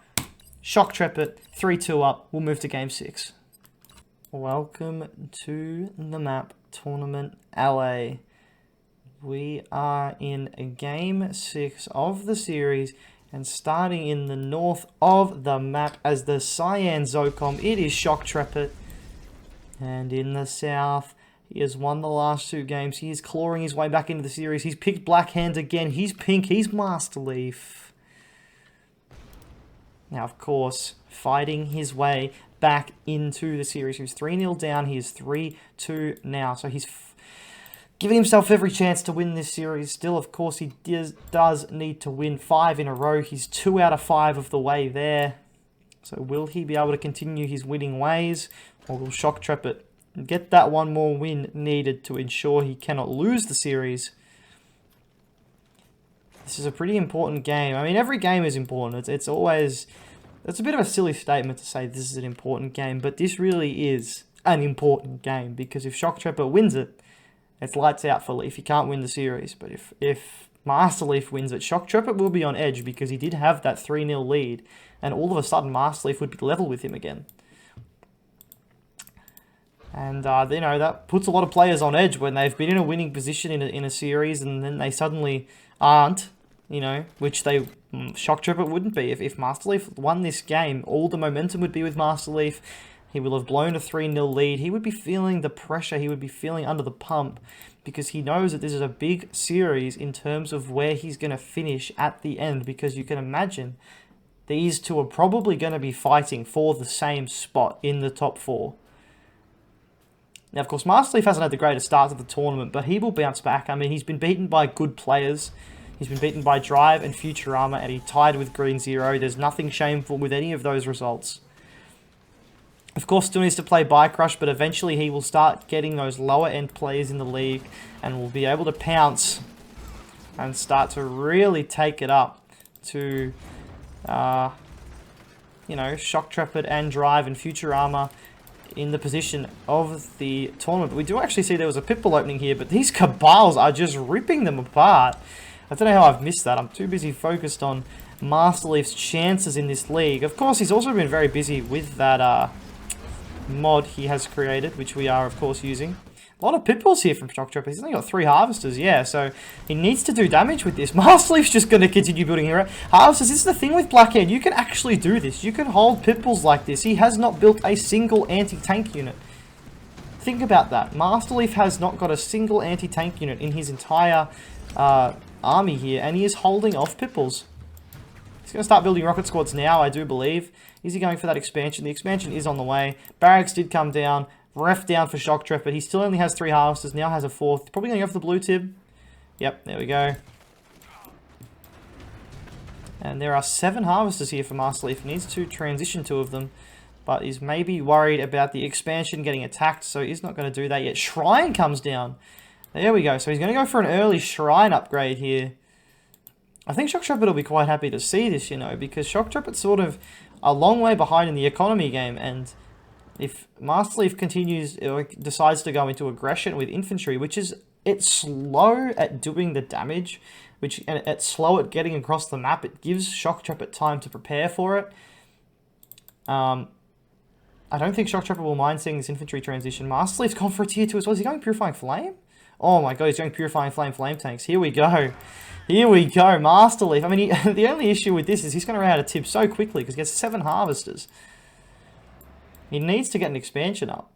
Shoktrepet, 3-2 up. We'll move to Game 6. Welcome to the map, Tournament LA. We are in Game 6 of the series, and starting in the north of the map as the Cyan Zocom, it is Shoktrepet. And in the south, he has won the last 2 games. He is clawing his way back into the series. He's picked Black Hand again. He's pink. He's Masterleaf. Now, of course, fighting his way back into the series. He was 3-0 down. He is 3-2 now. So he's giving himself every chance to win this series. Still, of course, he does need to win 5 in a row. He's 2 out of 5 of the way there. So will he be able to continue his winning ways? Or will Shoktrepet get that one more win needed to ensure he cannot lose the series. This is a pretty important game. I mean, every game is important. It's always... It's a bit of a silly statement to say this is an important game, but this really is an important game, because if Shoktrepet wins it, it's lights out for Leaf. He can't win the series. But if Masterleaf wins it, Shoktrepet will be on edge, because he did have that 3-0 lead, and all of a sudden Masterleaf would be level with him again. And, you know, that puts a lot of players on edge when they've been in a winning position in a series, and then they suddenly aren't, you know, which Shoktrepet wouldn't be. If Masterleaf won this game, all the momentum would be with Masterleaf. He will have blown a 3-0 lead. He would be feeling the pressure. He would be feeling under the pump, because he knows that this is a big series in terms of where he's going to finish at the end, because you can imagine these two are probably going to be fighting for the same spot in the top 4. Now, of course, Masterleaf hasn't had the greatest start to the tournament, but he will bounce back. I mean, he's been beaten by good players. He's been beaten by Drive and Futurama, and he tied with Green Zero. There's nothing shameful with any of those results. Of course, still needs to play Crush, but eventually he will start getting those lower-end players in the league and will be able to pounce and start to really take it up to, you know, Shoktrepet and Drive and Futurama in the position of the tournament. But we do actually see there was a Pitbull opening here, but these Cabals are just ripping them apart. I don't know how I've missed that. I'm too busy focused on Masterleaf's chances in this league. Of course, he's also been very busy with that mod he has created, which we are, of course, using. A lot of Pitbulls here from Shoktrepet. He's only got 3 Harvesters, yeah, so he needs to do damage with this. Masterleaf's just going to continue building hero. Harvesters, this is the thing with Blackhand. You can actually do this. You can hold Pitbulls like this. He has not built a single anti-tank unit. Think about that. Masterleaf has not got a single anti-tank unit in his entire army here, and he is holding off Pitbulls. He's going to start building rocket squads now, I do believe. Is he going for that expansion? The expansion is on the way. Barracks did come down. Ref down for Shoktrepet. He still only has 3 Harvesters. Now has a 4th. Probably going to go for the blue tib. Yep, there we go. And there are 7 Harvesters here for Masterleaf. He needs to transition 2 of them. But he's maybe worried about the expansion getting attacked. So he's not going to do that yet. Shrine comes down. There we go. So he's going to go for an early Shrine upgrade here. I think Shoktrepet will be quite happy to see this, you know. Because Shoktrepet's sort of a long way behind in the economy game. And if Masterleaf continues or decides to go into aggression with infantry, which is, it's slow at doing the damage, and it's slow at getting across the map, it gives Shoktrepet time to prepare for it. I don't think Shoktrepet will mind seeing this infantry transition. Masterleaf's gone for a tier 2 as well. Is he going Purifying Flame? Oh my god, he's going Purifying Flame tanks. Here we go. Here we go, Masterleaf. I mean, the only issue with this is he's going to run out of tib so quickly because he gets 7 Harvesters. He needs to get an expansion up.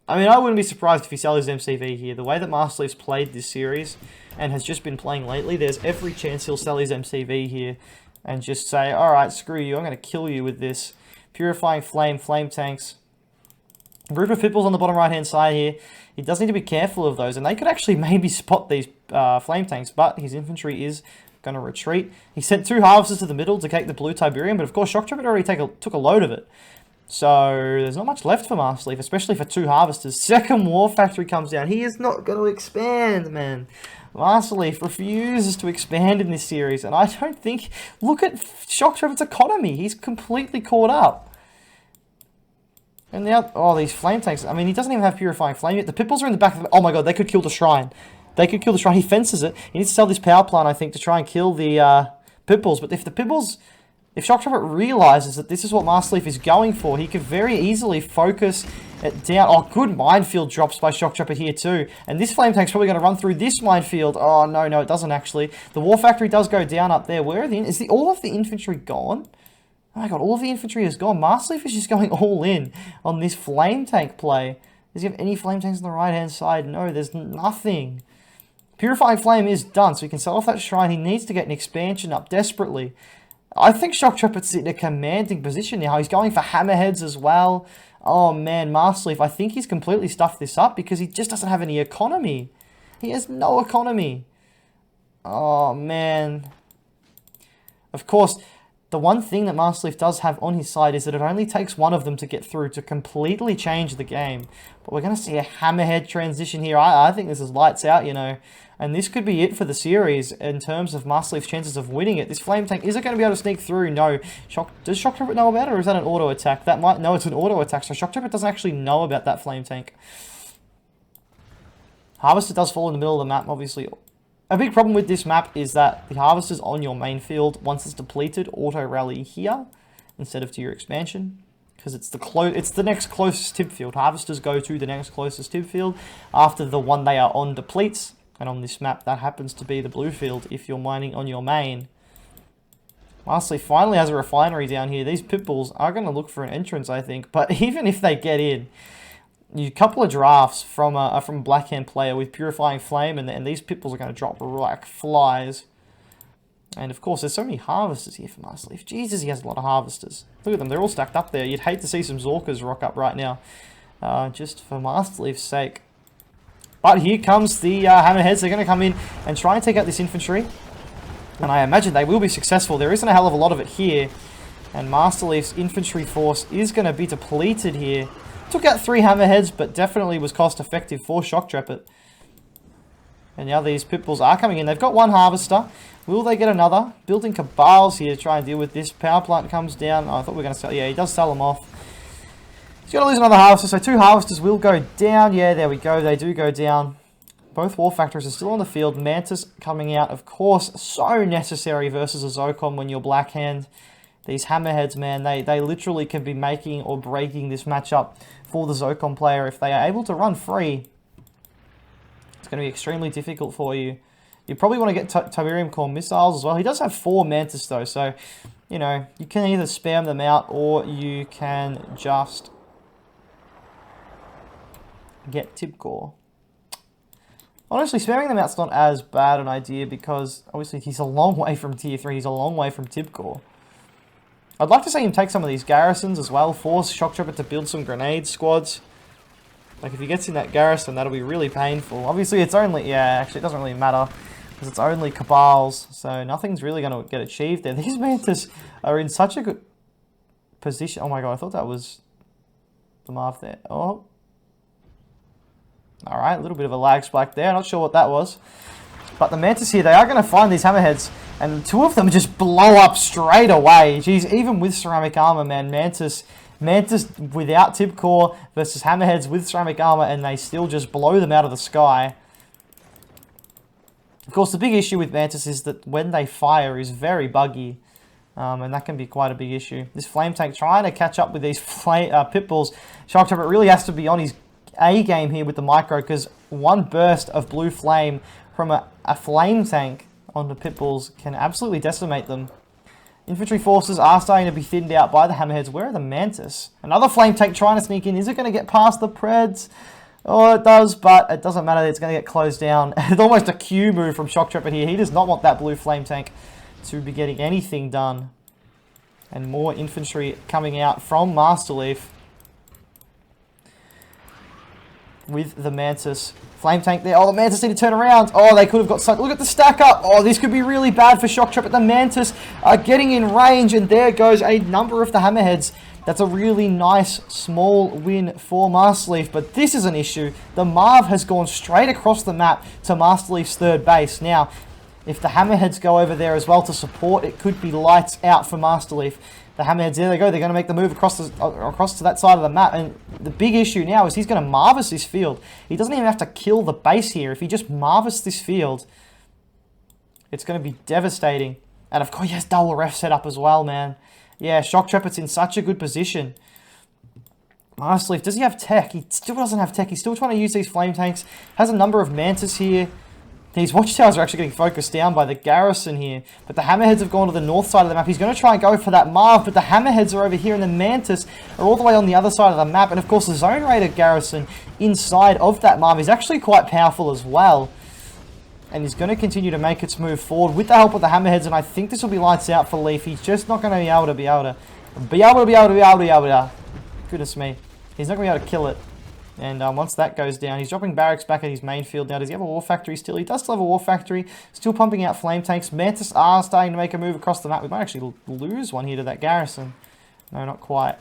I mean, I wouldn't be surprised if he sells his MCV here. The way that Masterleaf's played this series and has just been playing lately, there's every chance he'll sell his MCV here and just say, alright, screw you, I'm going to kill you with this. Purifying Flame tanks. Group of Pitbulls on the bottom right-hand side here. He does need to be careful of those, and they could actually maybe spot these flame tanks, but his infantry is going to retreat. He sent 2 Harvesters to the middle to take the blue Tiberium, but of course Shoktrepet already took a load of it. So there's not much left for Masterleaf, especially for 2 Harvesters. Second War Factory comes down. He is not going to expand, man. Masterleaf refuses to expand in this series, and I don't think... Look at Shoktrepet's economy. He's completely caught up. And now, oh, these flame tanks. I mean, he doesn't even have Purifying Flame yet. The Pitbulls are in the back of the... Oh my god, they could kill the Shrine. They could kill the Shrine. He fences it. He needs to sell this power plant, I think, to try and kill the Pitbulls. But if the Pitbulls... If Shoktrepet realizes that this is what Masterleaf is going for, he could very easily focus it down. Oh, good minefield drops by Shoktrepet here too. And this flame tank's probably going to run through this minefield. Oh, no, it doesn't actually. The War Factory does go down up there. Where are the... Is all of the infantry gone? Oh my god, all of the infantry is gone. Masterleaf is just going all in on this flame tank play. Does he have any flame tanks on the right-hand side? No, there's nothing. Purifying Flame is done, so he can sell off that Shrine. He needs to get an expansion up desperately. I think Shoktrepet's in a commanding position now. He's going for hammerheads as well. Oh man, Masterleaf, I think he's completely stuffed this up because he just doesn't have any economy. He has no economy. Oh man. Of course, The one thing that Masterleaf does have on his side is that it only takes one of them to get through to completely change the game. But we're going to see a hammerhead transition here. I think this is lights out, you know. And this could be it for the series in terms of Masterleaf's chances of winning it. This Flame Tank, is it going to be able to sneak through? No. Does Shoktrepet know about it, or is that an auto attack? No, it's an auto attack, so Shoktrepet doesn't actually know about that Flame Tank. Harvester does fall in the middle of the map, obviously. A big problem with this map is that the Harvester's on your main field. Once it's depleted, auto-rally here instead of to your expansion. Because it's the next closest tip field. Harvesters go to the next closest tip field after the one they are on depletes. And on this map, that happens to be the blue field if you're mining on your main. Masterleaf finally has a refinery down here. These Pitbulls are going to look for an entrance, I think. But even if they get in, a couple of drafts from a Blackhand player with Purifying Flame, and these Pitbulls are going to drop like flies. And of course, there's so many Harvesters here for Masterleaf. Jesus, he has a lot of Harvesters. Look at them, they're all stacked up there. You'd hate to see some Zorkas rock up right now, just for Masterleaf's sake. But here comes the Hammerheads. They're going to come in and try and take out this infantry. And I imagine they will be successful. There isn't a hell of a lot of it here. And Masterleaf's infantry force is going to be depleted here. Took out 3 Hammerheads, but definitely was cost effective for Shoktrepet. And now these Pitbulls are coming in. They've got 1 Harvester. Will they get another? Building Cabals here to try and deal with this. Power plant comes down. Oh, I thought we were going to sell. Yeah, he does sell them off. He's going to lose another Harvester, so 2 Harvesters will go down. Yeah, there we go. They do go down. Both War Factories are still on the field. Mantis coming out, of course, so necessary versus a Zocom when you're Blackhand. These Hammerheads, man, they literally can be making or breaking this matchup for the Zocom player. If they are able to run free, it's going to be extremely difficult for you. You probably want to get Tiberium Core missiles as well. He does have 4 Mantis, though, so, you know, you can either spam them out or you can just get Tibcore. Honestly, spamming them out's not as bad an idea because, obviously, he's a long way from Tier 3. He's a long way from Tibcore. I'd like to see him take some of these garrisons as well. Force Shoktrepet to build some grenade squads. Like, if he gets in that garrison, that'll be really painful. Obviously, it's only... Yeah, actually, it doesn't really matter. Because it's only Cabals. So, nothing's really going to get achieved there. These Mantis are in such a good position. Oh my god, I thought that was the Marv there. Oh. Alright, a little bit of a lag spike there. Not sure what that was. But the Mantis here, they are going to find these Hammerheads. And 2 of them just blow up straight away. Jeez, even with ceramic armor, man. Mantis without Tibcore versus Hammerheads with ceramic armor, and they still just blow them out of the sky. Of course, the big issue with Mantis is that when they fire is very buggy. And that can be quite a big issue. This Flame Tank trying to catch up with these Pitbulls. Shoktrepet really has to be on his A game here with the micro, because one burst of blue flame from a Flame Tank onto Pitbulls can absolutely decimate them. Infantry forces are starting to be thinned out by the Hammerheads. Where are the Mantis? Another Flame Tank trying to sneak in. Is it going to get past the Preds? Oh, it does, but it doesn't matter. It's going to get closed down. It's almost a Q move from Shoktrepet here. He does not want that blue Flame Tank to be getting anything done. And more infantry coming out from Masterleaf with the Mantis. Flame Tank there. Oh, the Mantis need to turn around. Oh, they could have got sucked. Look at the stack up. Oh, this could be really bad for Shoktrepet. The Mantis are getting in range, and there goes a number of the Hammerheads. That's a really nice small win for Masterleaf, but this is an issue. The Marv has gone straight across the map to Masterleaf's 3rd base. Now, if the Hammerheads go over there as well to support, it could be lights out for Masterleaf. The Hammerheads, there they go. They're going to make the move across to that side of the map. And the big issue now is he's going to Marvis this field. He doesn't even have to kill the base here. If he just Marvis this field, it's going to be devastating. And of course, he has double ref set up as well, man. Yeah, Shoktrepet's in such a good position. Masterleaf, does he have tech? He still doesn't have tech. He's still trying to use these Flame Tanks. Has a number of Mantis here. These watchtowers are actually getting focused down by the garrison here. But the Hammerheads have gone to the north side of the map. He's going to try and go for that Marv, but the Hammerheads are over here and the Mantis are all the way on the other side of the map. And of course, the Zone Raider garrison inside of that Marv is actually quite powerful as well. And he's going to continue to make its move forward with the help of the Hammerheads. And I think this will be lights out for Leaf. He's just not going to be able to... Goodness me. He's not going to be able to kill it. And once that goes down, he's dropping barracks back at his main field now. Does he have a war factory still? He does still have a war factory. Still pumping out flame tanks. Mantis are starting to make a move across the map. We might actually lose one here to that garrison. No, not quite.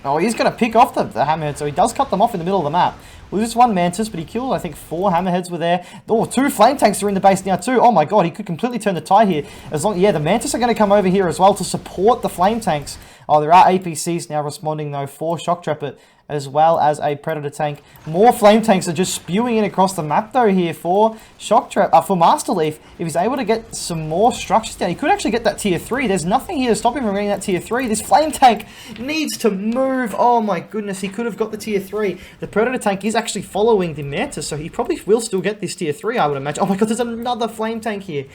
Oh, he's going to pick off the hammerhead, so he does cut them off in the middle of the map. Loses one Mantis, but he killed, I think, 4 hammerheads were there. Oh, 2 flame tanks are in the base now too. Oh my god, he could completely turn the tide here. As long, yeah, the Mantis are going to come over here as well to support the flame tanks. Oh, there are APCs now responding though for Shoktrepet, as well as a Predator tank. More flame tanks are just spewing in across the map though here for for Masterleaf. If he's able to get some more structures down, he could actually get that tier 3. There's nothing here to stop him from getting that tier 3. This flame tank needs to move. Oh my goodness, he could have got the tier 3. The Predator tank is actually following the Mantis, so he probably will still get this tier 3, I would imagine. Oh my god, there's another flame tank here.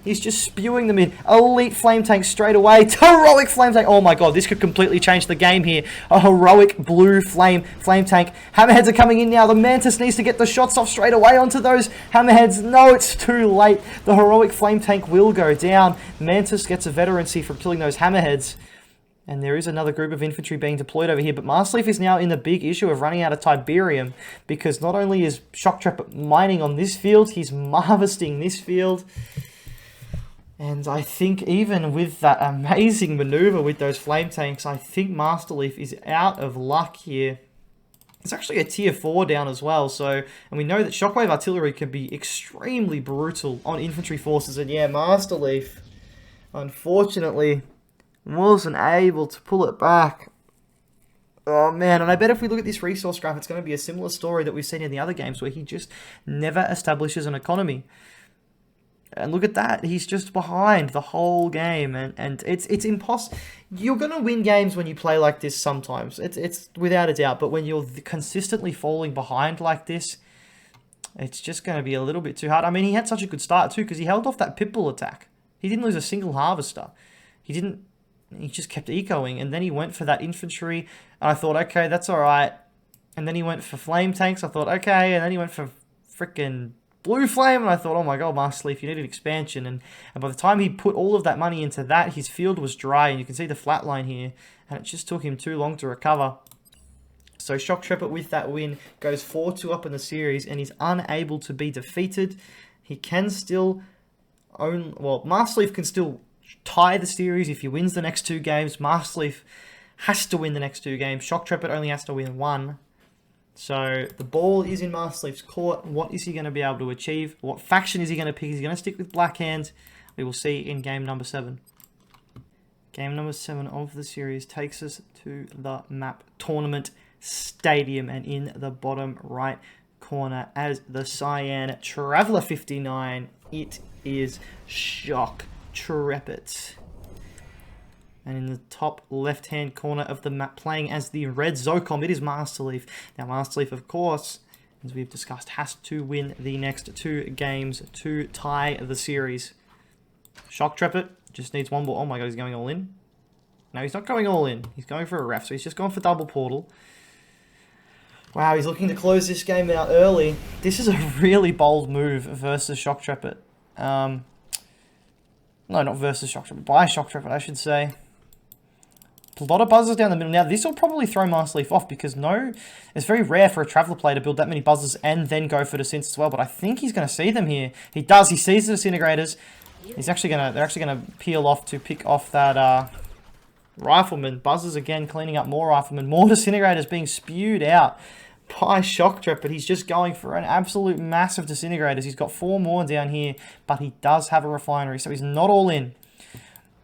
He's just spewing them in. Elite flame tank straight away. Heroic flame tank. Oh my god, this could completely change the game here. A heroic blue flame tank. Hammerheads are coming in now. The Mantis needs to get the shots off straight away onto those hammerheads. No, it's too late. The heroic flame tank will go down. Mantis gets a veterancy from killing those hammerheads. And there is another group of infantry being deployed over here. But Masterleaf is now in the big issue of running out of Tiberium. Because not only is Shoktrepet mining on this field, he's harvesting this field. And I think even with that amazing maneuver with those flame tanks, I think Masterleaf is out of luck here. It's actually a tier 4 down as well, so... And we know that shockwave artillery can be extremely brutal on infantry forces. And yeah, Masterleaf, unfortunately, wasn't able to pull it back. Oh man, and I bet if we look at this resource graph, it's going to be a similar story that we've seen in the other games, where he just never establishes an economy. And look at that, he's just behind the whole game, and it's impossible. You're going to win games when you play like this sometimes, it's without a doubt, but when you're consistently falling behind like this, it's just going to be a little bit too hard. I mean, he had such a good start too, because he held off that Pitbull attack. He didn't lose a single harvester. He just kept ecoing, and then he went for that infantry, and I thought, okay, that's alright. And then he went for flame tanks, I thought, okay, and then he went for freaking blue flame, and I thought, oh my god, Masterleaf, you need an expansion. And by the time he put all of that money into that, his field was dry, and you can see the flat line here, and it just took him too long to recover. So Shoktrepet with that win goes 4-2 up in the series, and he's unable to be defeated. He can still own, well, Masterleaf can still tie the series if he wins the next 2 games. Masterleaf has to win the next 2 games. Shoktrepet only has to win 1. So the ball is in Masterleaf's court. What is he going to be able to achieve? What faction is he going to pick? Is he going to stick with Black Hand? We will see in game number 7. Game number 7 of the series takes us to the map Tournament Stadium. And in the bottom right corner as the Cyan Traveller 59, it is Shoktrepet. And in the top left-hand corner of the map, playing as the red Zocom, it is Masterleaf. Now, Masterleaf, of course, as we've discussed, has to win the next 2 games to tie the series. Shoktrepet just needs one more. Oh my god, he's going all in. No, he's not going all in. He's going for a ref, so he's just gone for double portal. Wow, he's looking to close this game out early. This is a really bold move versus Shoktrepet. No, not versus Shoktrepet. By Shoktrepet, I should say. A lot of buzzers down the middle. Now, this will probably throw Masterleaf off because it's very rare for a Traveller player to build that many buzzers and then go for Descents as well. But I think he's going to see them here. He does. He sees the Disintegrators. They're actually going to peel off to pick off that Rifleman. Buzzers again, cleaning up more Riflemen. More Disintegrators being spewed out by Shoktrepet, but he's just going for an absolute massive Disintegrators. He's got 4 more down here, but he does have a refinery, so he's not all in.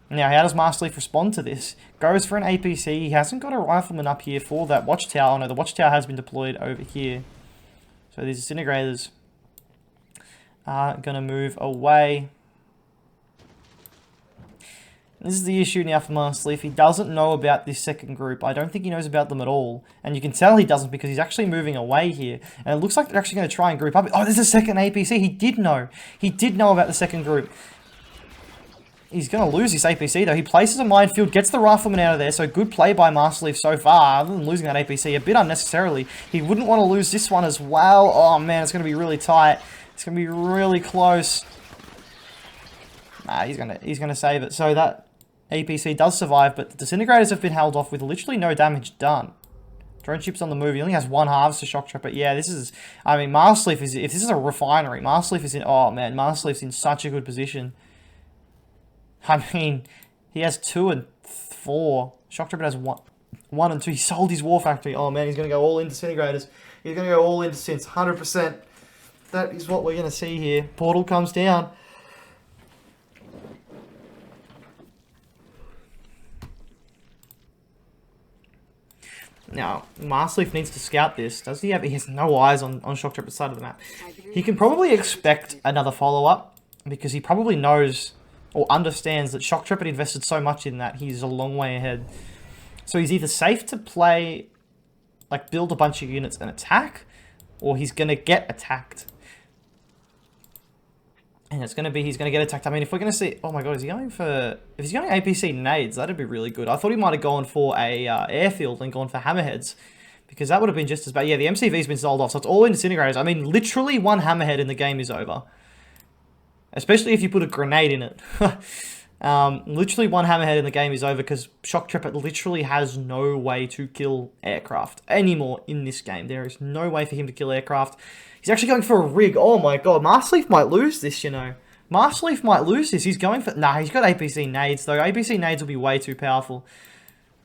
Now, how does Masterleaf respond to this? Goes for an APC. He hasn't got a Rifleman up here for that Watchtower. Oh no, the Watchtower has been deployed over here. So these Disintegrators are going to move away. This is the issue now for Masterleaf. He doesn't know about this second group. I don't think he knows about them at all. And you can tell he doesn't because he's actually moving away here. And it looks like they're actually going to try and group up. Oh, there's a second APC. He did know. He did know about the second group. He's going to lose this APC though. He places a minefield, gets the Rifleman out of there. So good play by Masterleaf so far. Other than losing that APC a bit unnecessarily. He wouldn't want to lose this one as well. Oh man, it's going to be really tight. It's going to be really close. Nah, he's going to save it. So that APC does survive, but the disintegrators have been held off with literally no damage done. Drone ship's on the move. He only has one harvester Shoktrepet. Yeah, this is... I mean, Masterleaf is... If this is a refinery, Masterleaf is in... Oh, man, Masterleaf's in such a good position. I mean, he has 2 and 4. Shoktrepet has 1 and 2. He sold his war factory. Oh, man, he's going to go all in disintegrators. He's going to go all into synths. 100%. That is what we're going to see here. Portal comes down. Now, Masterleaf needs to scout this. Does he have... He has no eyes on Shoktrepet's side of the map. He can probably expect another follow-up, because he probably knows or understands that Shoktrepet invested so much in that he's a long way ahead. So he's either safe to play, like build a bunch of units and attack, or he's going to get attacked. And it's going to be, he's going to get attacked. I mean, if we're going to see... Oh my god, is he going for... If he's going APC nades, that'd be really good. I thought he might have gone for a airfield and gone for hammerheads, because that would have been just as bad. Yeah, the MCV's been sold off, so it's all in disintegrators. I mean, literally one hammerhead and the game is over. Especially if you put a grenade in it. Literally one hammerhead and the game is over, because Shoktrepet literally has no way to kill aircraft anymore in this game. There is no way for him to kill aircraft. He's actually going for a rig. Oh my god, Masterleaf might lose this, you know. Masterleaf might lose this. He's going for... Nah, he's got APC nades, though. APC nades will be way too powerful.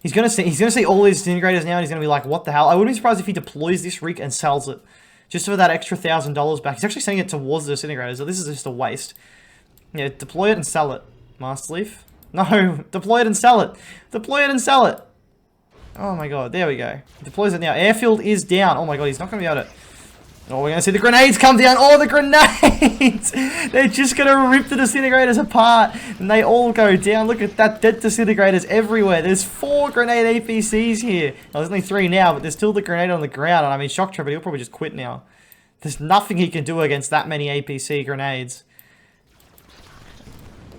He's gonna see all his disintegrators now, and he's gonna be like, what the hell? I wouldn't be surprised if he deploys this rig and sells it. Just for that extra $1,000 back. He's actually sending it towards the disintegrators, so this is just a waste. Yeah, deploy it and sell it. Masterleaf? No, deploy it and sell it. Deploy it and sell it. Oh my god, there we go. He deploys it now. Airfield is down. Oh my god, he's not gonna be able to... Oh, we're going to see the grenades come down. Oh, the grenades! They're just going to rip the disintegrators apart. And they all go down. Look at that. Dead disintegrators everywhere. There's 4 grenade APCs here. Well, there's only 3 now, but there's still the grenade on the ground. And I mean, Shoktrepet, he'll probably just quit now. There's nothing he can do against that many APC grenades.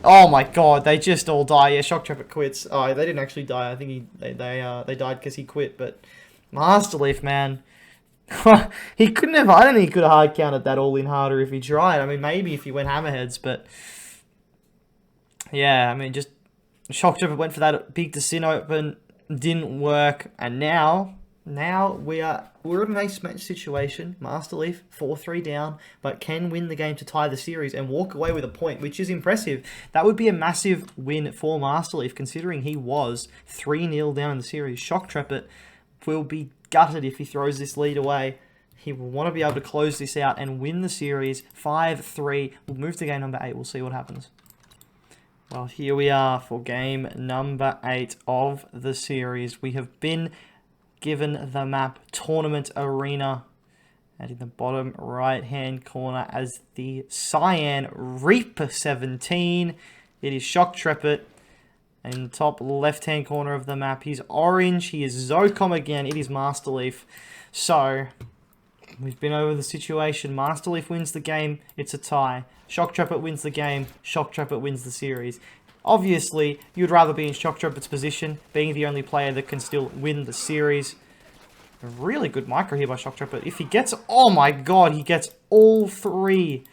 Oh my god, they just all die. Yeah, Shoktrepet quits. Oh, they didn't actually die. I think they died because he quit. But Masterleaf, man. He couldn't have... I don't think he could have hard counted that all in harder if he tried. I mean, maybe if he went hammerheads, but... Yeah, I mean, just... Shoktrepet went for that big Disin open, didn't work, and now we're in a nice match situation. Masterleaf, 4-3 down, but can win the game to tie the series and walk away with a point, which is impressive. That would be a massive win for Masterleaf, considering he was 3-0 down in the series. Shoktrepet will be gutted if he throws this lead away. He will want to be able to close this out and win the series 5-3. We'll move to game number 8. We'll see what happens. Well, here we are for game number 8 of the series. We have been given the map Tournament Arena. And in the bottom right-hand corner as the Cyan Reaper 17, it is Shoktrepet. And in the top left-hand corner of the map, he's orange. He is Zocom again. It is Masterleaf. So, we've been over the situation. Masterleaf wins the game. It's a tie. Shoktrepet wins the game. Shoktrepet wins the series. Obviously, you'd rather be in Shoktrepet's position, being the only player that can still win the series. A really good micro here by Shoktrepet. If he gets... Oh my god, he gets all 3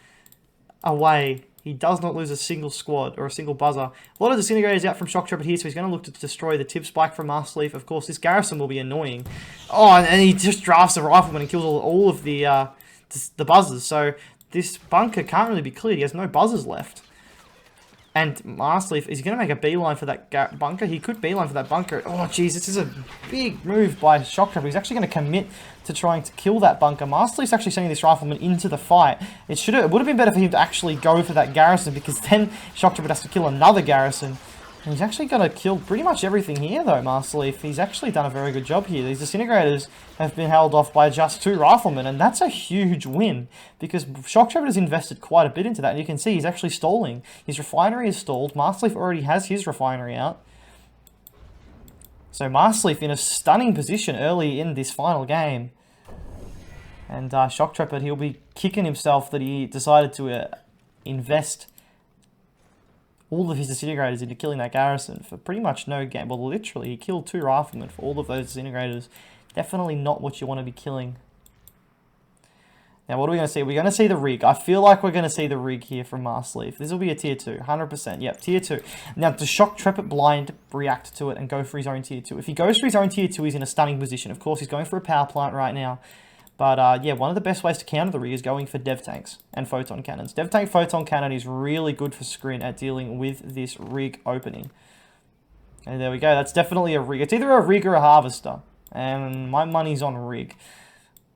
away. He does not lose a single squad or a single buzzer. A lot of disintegrators out from Shoktrepet here, so he's going to look to destroy the tip spike from Masterleaf. Of course, this garrison will be annoying. Oh, and he just drafts a rifleman and kills all of the buzzers. So this bunker can't really be cleared. He has no buzzers left. And Masterleaf, is he going to make a beeline for that bunker? He could beeline for that bunker. Oh, jeez, this is a big move by Shoktrepet. He's actually going to commit to trying to kill that bunker. Masterleaf's actually sending this rifleman into the fight. It would have been better for him to actually go for that garrison, because then Shoktrepet has to kill another garrison. And he's actually going to kill pretty much everything here, though, Masterleaf. He's actually done a very good job here. These disintegrators have been held off by just 2 riflemen, and that's a huge win, because Shoktrepet has invested quite a bit into that, and you can see he's actually stalling. His refinery is stalled. Masterleaf already has his refinery out. So Masterleaf in a stunning position early in this final game. And Shoktrepet, he'll be kicking himself that he decided to invest all of his disintegrators into killing that garrison for pretty much no game. Well, literally, he killed 2 riflemen for all of those disintegrators. Definitely not what you want to be killing. Now, what are we going to see? We're going to see the rig. I feel like we're going to see the rig here from Masterleaf. This will be a tier 2, 100%. Yep, tier 2. Now, does Shoktrepet blind react to it and go for his own tier 2? If he goes for his own tier 2, he's in a stunning position. Of course, he's going for a power plant right now. But, yeah, one of the best ways to counter the rig is going for dev tanks and photon cannons. Dev tank photon cannon is really good for Scrin at dealing with this rig opening. And there we go. That's definitely a rig. It's either a rig or a harvester. And my money's on rig.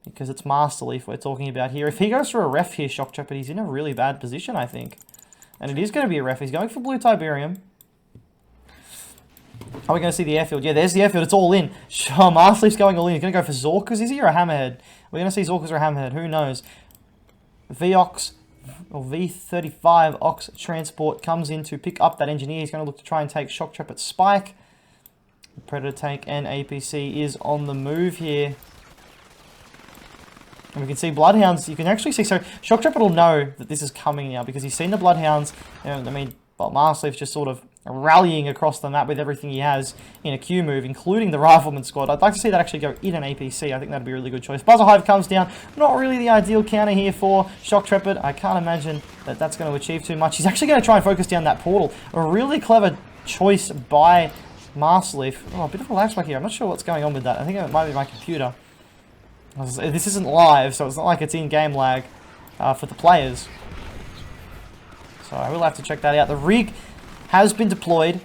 Because it's Masterleaf we're talking about here. If he goes for a ref here, Shoktrepet, he's in a really bad position, I think. And it is going to be a ref. He's going for blue Tiberium. Are we going to see the airfield? Yeah, there's the airfield. It's all in. Sure, Masterleaf's going all in. He's going to go for Zorkas, is he, or a Hammerhead? We're going to see Zorkas or a Hammerhead. Who knows? V-Ox, or V35 Ox Transport comes in to pick up that engineer. He's going to look to try and take Shoktrepet's Spike. The Predator tank and APC is on the move here. And we can see Bloodhounds, you can actually see, so Shoktrepet will know that this is coming now because he's seen the Bloodhounds, and I mean, well, Masterleaf's just sort of rallying across the map with everything he has in a Q move, including the Rifleman squad. I'd like to see that actually go in an APC. I think that'd be a really good choice. Buzzer Hive comes down, not really the ideal counter here for Shoktrepet. I can't imagine that that's going to achieve too much. He's actually going to try and focus down that portal. A really clever choice by Masterleaf. Oh, a bit of a lag spike here. I'm not sure what's going on with that. I think it might be my computer. This isn't live, so it's not like it's in-game lag for the players. So I will have to check that out. The rig has been deployed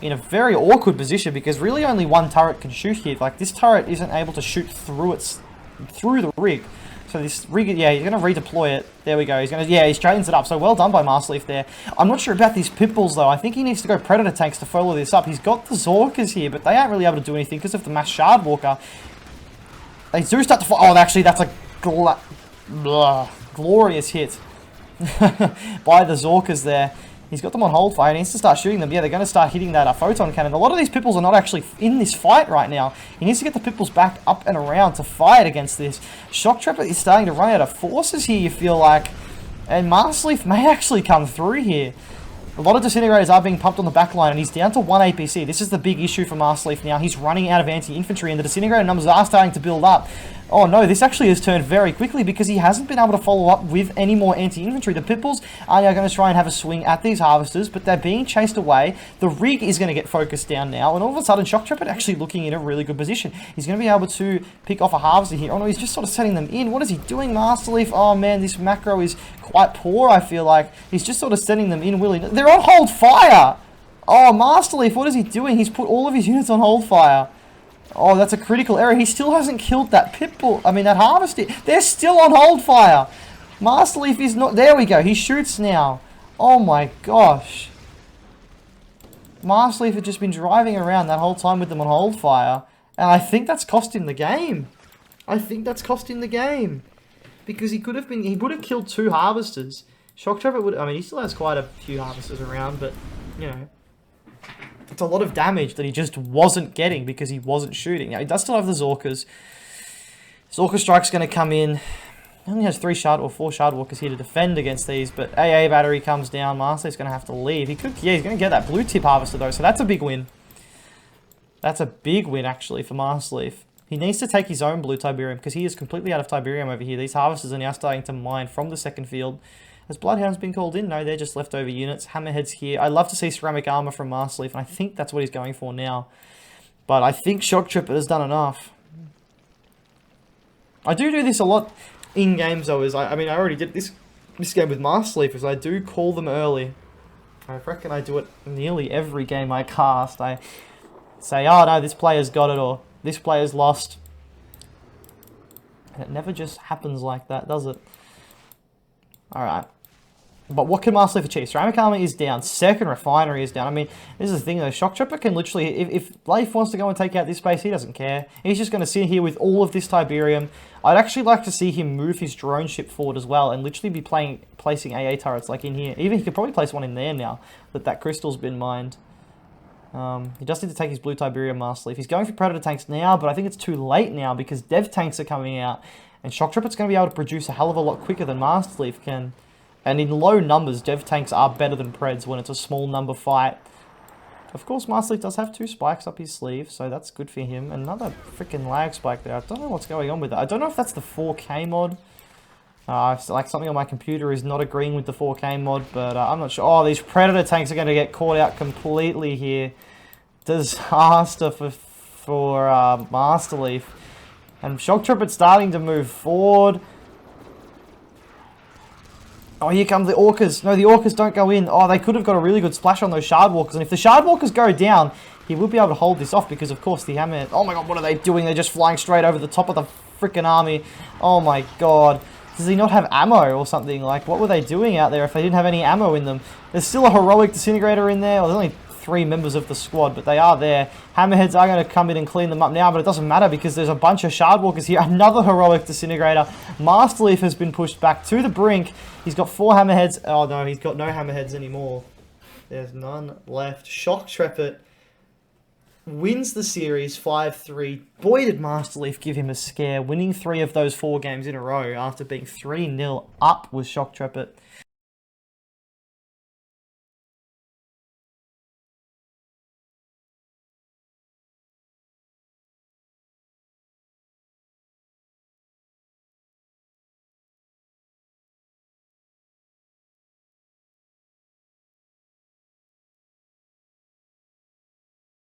in a very awkward position because really only one turret can shoot here. Like, this turret isn't able to shoot through the rig. So this rig, yeah, he's going to redeploy it. There we go. He's going to, yeah, he straightens it up. So well done by Masterleaf there. I'm not sure about these Pitbulls, though. I think he needs to go Predator tanks to follow this up. He's got the Zorkas here, but they aren't really able to do anything because of the Mass Shardwalker. They do start to... Oh, actually, that's a glorious hit by the Zorkas there. He's got them on hold fire. He needs to start shooting them. Yeah, they're going to start hitting that photon cannon. A lot of these Pitbulls are not actually in this fight right now. He needs to get the Pitbulls back up and around to fight against this. Shoktrepet is starting to run out of forces here, you feel like. And Masterleaf may actually come through here. A lot of Disintegrators are being pumped on the back line, and he's down to 1 APC. This is the big issue for Masterleaf now. He's running out of anti-infantry, and the Disintegrator numbers are starting to build up. Oh no, this actually has turned very quickly because he hasn't been able to follow up with any more anti-infantry. The Pitbulls are now going to try and have a swing at these Harvesters, but they're being chased away. The rig is going to get focused down now, and all of a sudden, Shoktrepet actually looking in a really good position. He's going to be able to pick off a Harvester here. Oh no, he's just sort of setting them in. What is he doing, Masterleaf? Oh man, this macro is quite poor, I feel like. He's just sort of setting them in willy-nilly. They're on hold fire! Oh, Masterleaf, what is he doing? He's put all of his units on hold fire. Oh, that's a critical error. He still hasn't killed that Pitbull. I mean, that Harvester. They're still on hold fire. Masterleaf is not... There we go. He shoots now. Oh my gosh. Masterleaf had just been driving around that whole time with them on hold fire. And I think that's cost him the game. I think that's cost him the game. Because he could have been... He would have killed 2 Harvesters. Shoktrepet would... I mean, he still has quite a few Harvesters around, but, you know... It's a lot of damage that he just wasn't getting because he wasn't shooting. Now, he does still have the Zorkas. Zorka Strike's going to come in. He only has 4 Shardwalkers here to defend against these, but AA battery comes down. Masterleaf's going to have to leave. He could, yeah, he's going to get that blue tip Harvester, though, so that's a big win. That's a big win, actually, for Masterleaf. He needs to take his own blue Tiberium because he is completely out of Tiberium over here. These Harvesters are now starting to mine from the second field. Has Bloodhounds been called in? No, they're just leftover units. Hammerheads here. I'd love to see ceramic armor from Masterleaf, and I think that's what he's going for now. But I think Shoktrepet has done enough. I do this a lot in games, though. I mean, I already did this game with Masterleaf, as I do call them early. I reckon I do it nearly every game I cast. I say, oh no, this player's got it, or this player's lost. And it never just happens like that, does it? Alright. But what can Masterleaf achieve? Ceramic armor is down. Second refinery is down. I mean, this is the thing though. Shoktrepet can literally, if Leif wants to go and take out this base, he doesn't care. He's just going to sit here with all of this Tiberium. I'd actually like to see him move his drone ship forward as well and literally be placing AA turrets like in here. Even he could probably place one in there now that crystal's been mined. He does need to take his blue Tiberium, Masterleaf. He's going for Predator tanks now, but I think it's too late now because Dev tanks are coming out. And Shoktrepet's going to be able to produce a hell of a lot quicker than Masterleaf can. And in low numbers, Dev tanks are better than Preds when it's a small number fight. Of course, Masterleaf does have 2 spikes up his sleeve, so that's good for him. Another freaking lag spike there. I don't know what's going on with that. I don't know if that's the 4K mod. Like something on my computer is not agreeing with the 4K mod, but I'm not sure. Oh, these Predator tanks are going to get caught out completely here. Disaster for Masterleaf. And Shoktrepet starting to move forward. Oh, here come the Orcas. No, the Orcas don't go in. Oh, they could have got a really good splash on those Shardwalkers. And if the Shardwalkers go down, he will be able to hold this off because, of course, the Hammerhead... Oh, my God, what are they doing? They're just flying straight over the top of the freaking army. Oh, my God. Does he not have ammo or something? Like, what were they doing out there if they didn't have any ammo in them? There's still a heroic disintegrator in there. Well, there's only 3 members of the squad, but they are there. Hammerheads are going to come in and clean them up now, but it doesn't matter because there's a bunch of Shardwalkers here. Another heroic disintegrator. Masterleaf has been pushed back to the brink. He's got 4 Hammerheads. Oh, no, he's got no Hammerheads anymore. There's none left. Shoktrepet wins the series 5-3. Boy, did Masterleaf give him a scare, winning 3 of those 4 games in a row after being 3-0 up with Shoktrepet.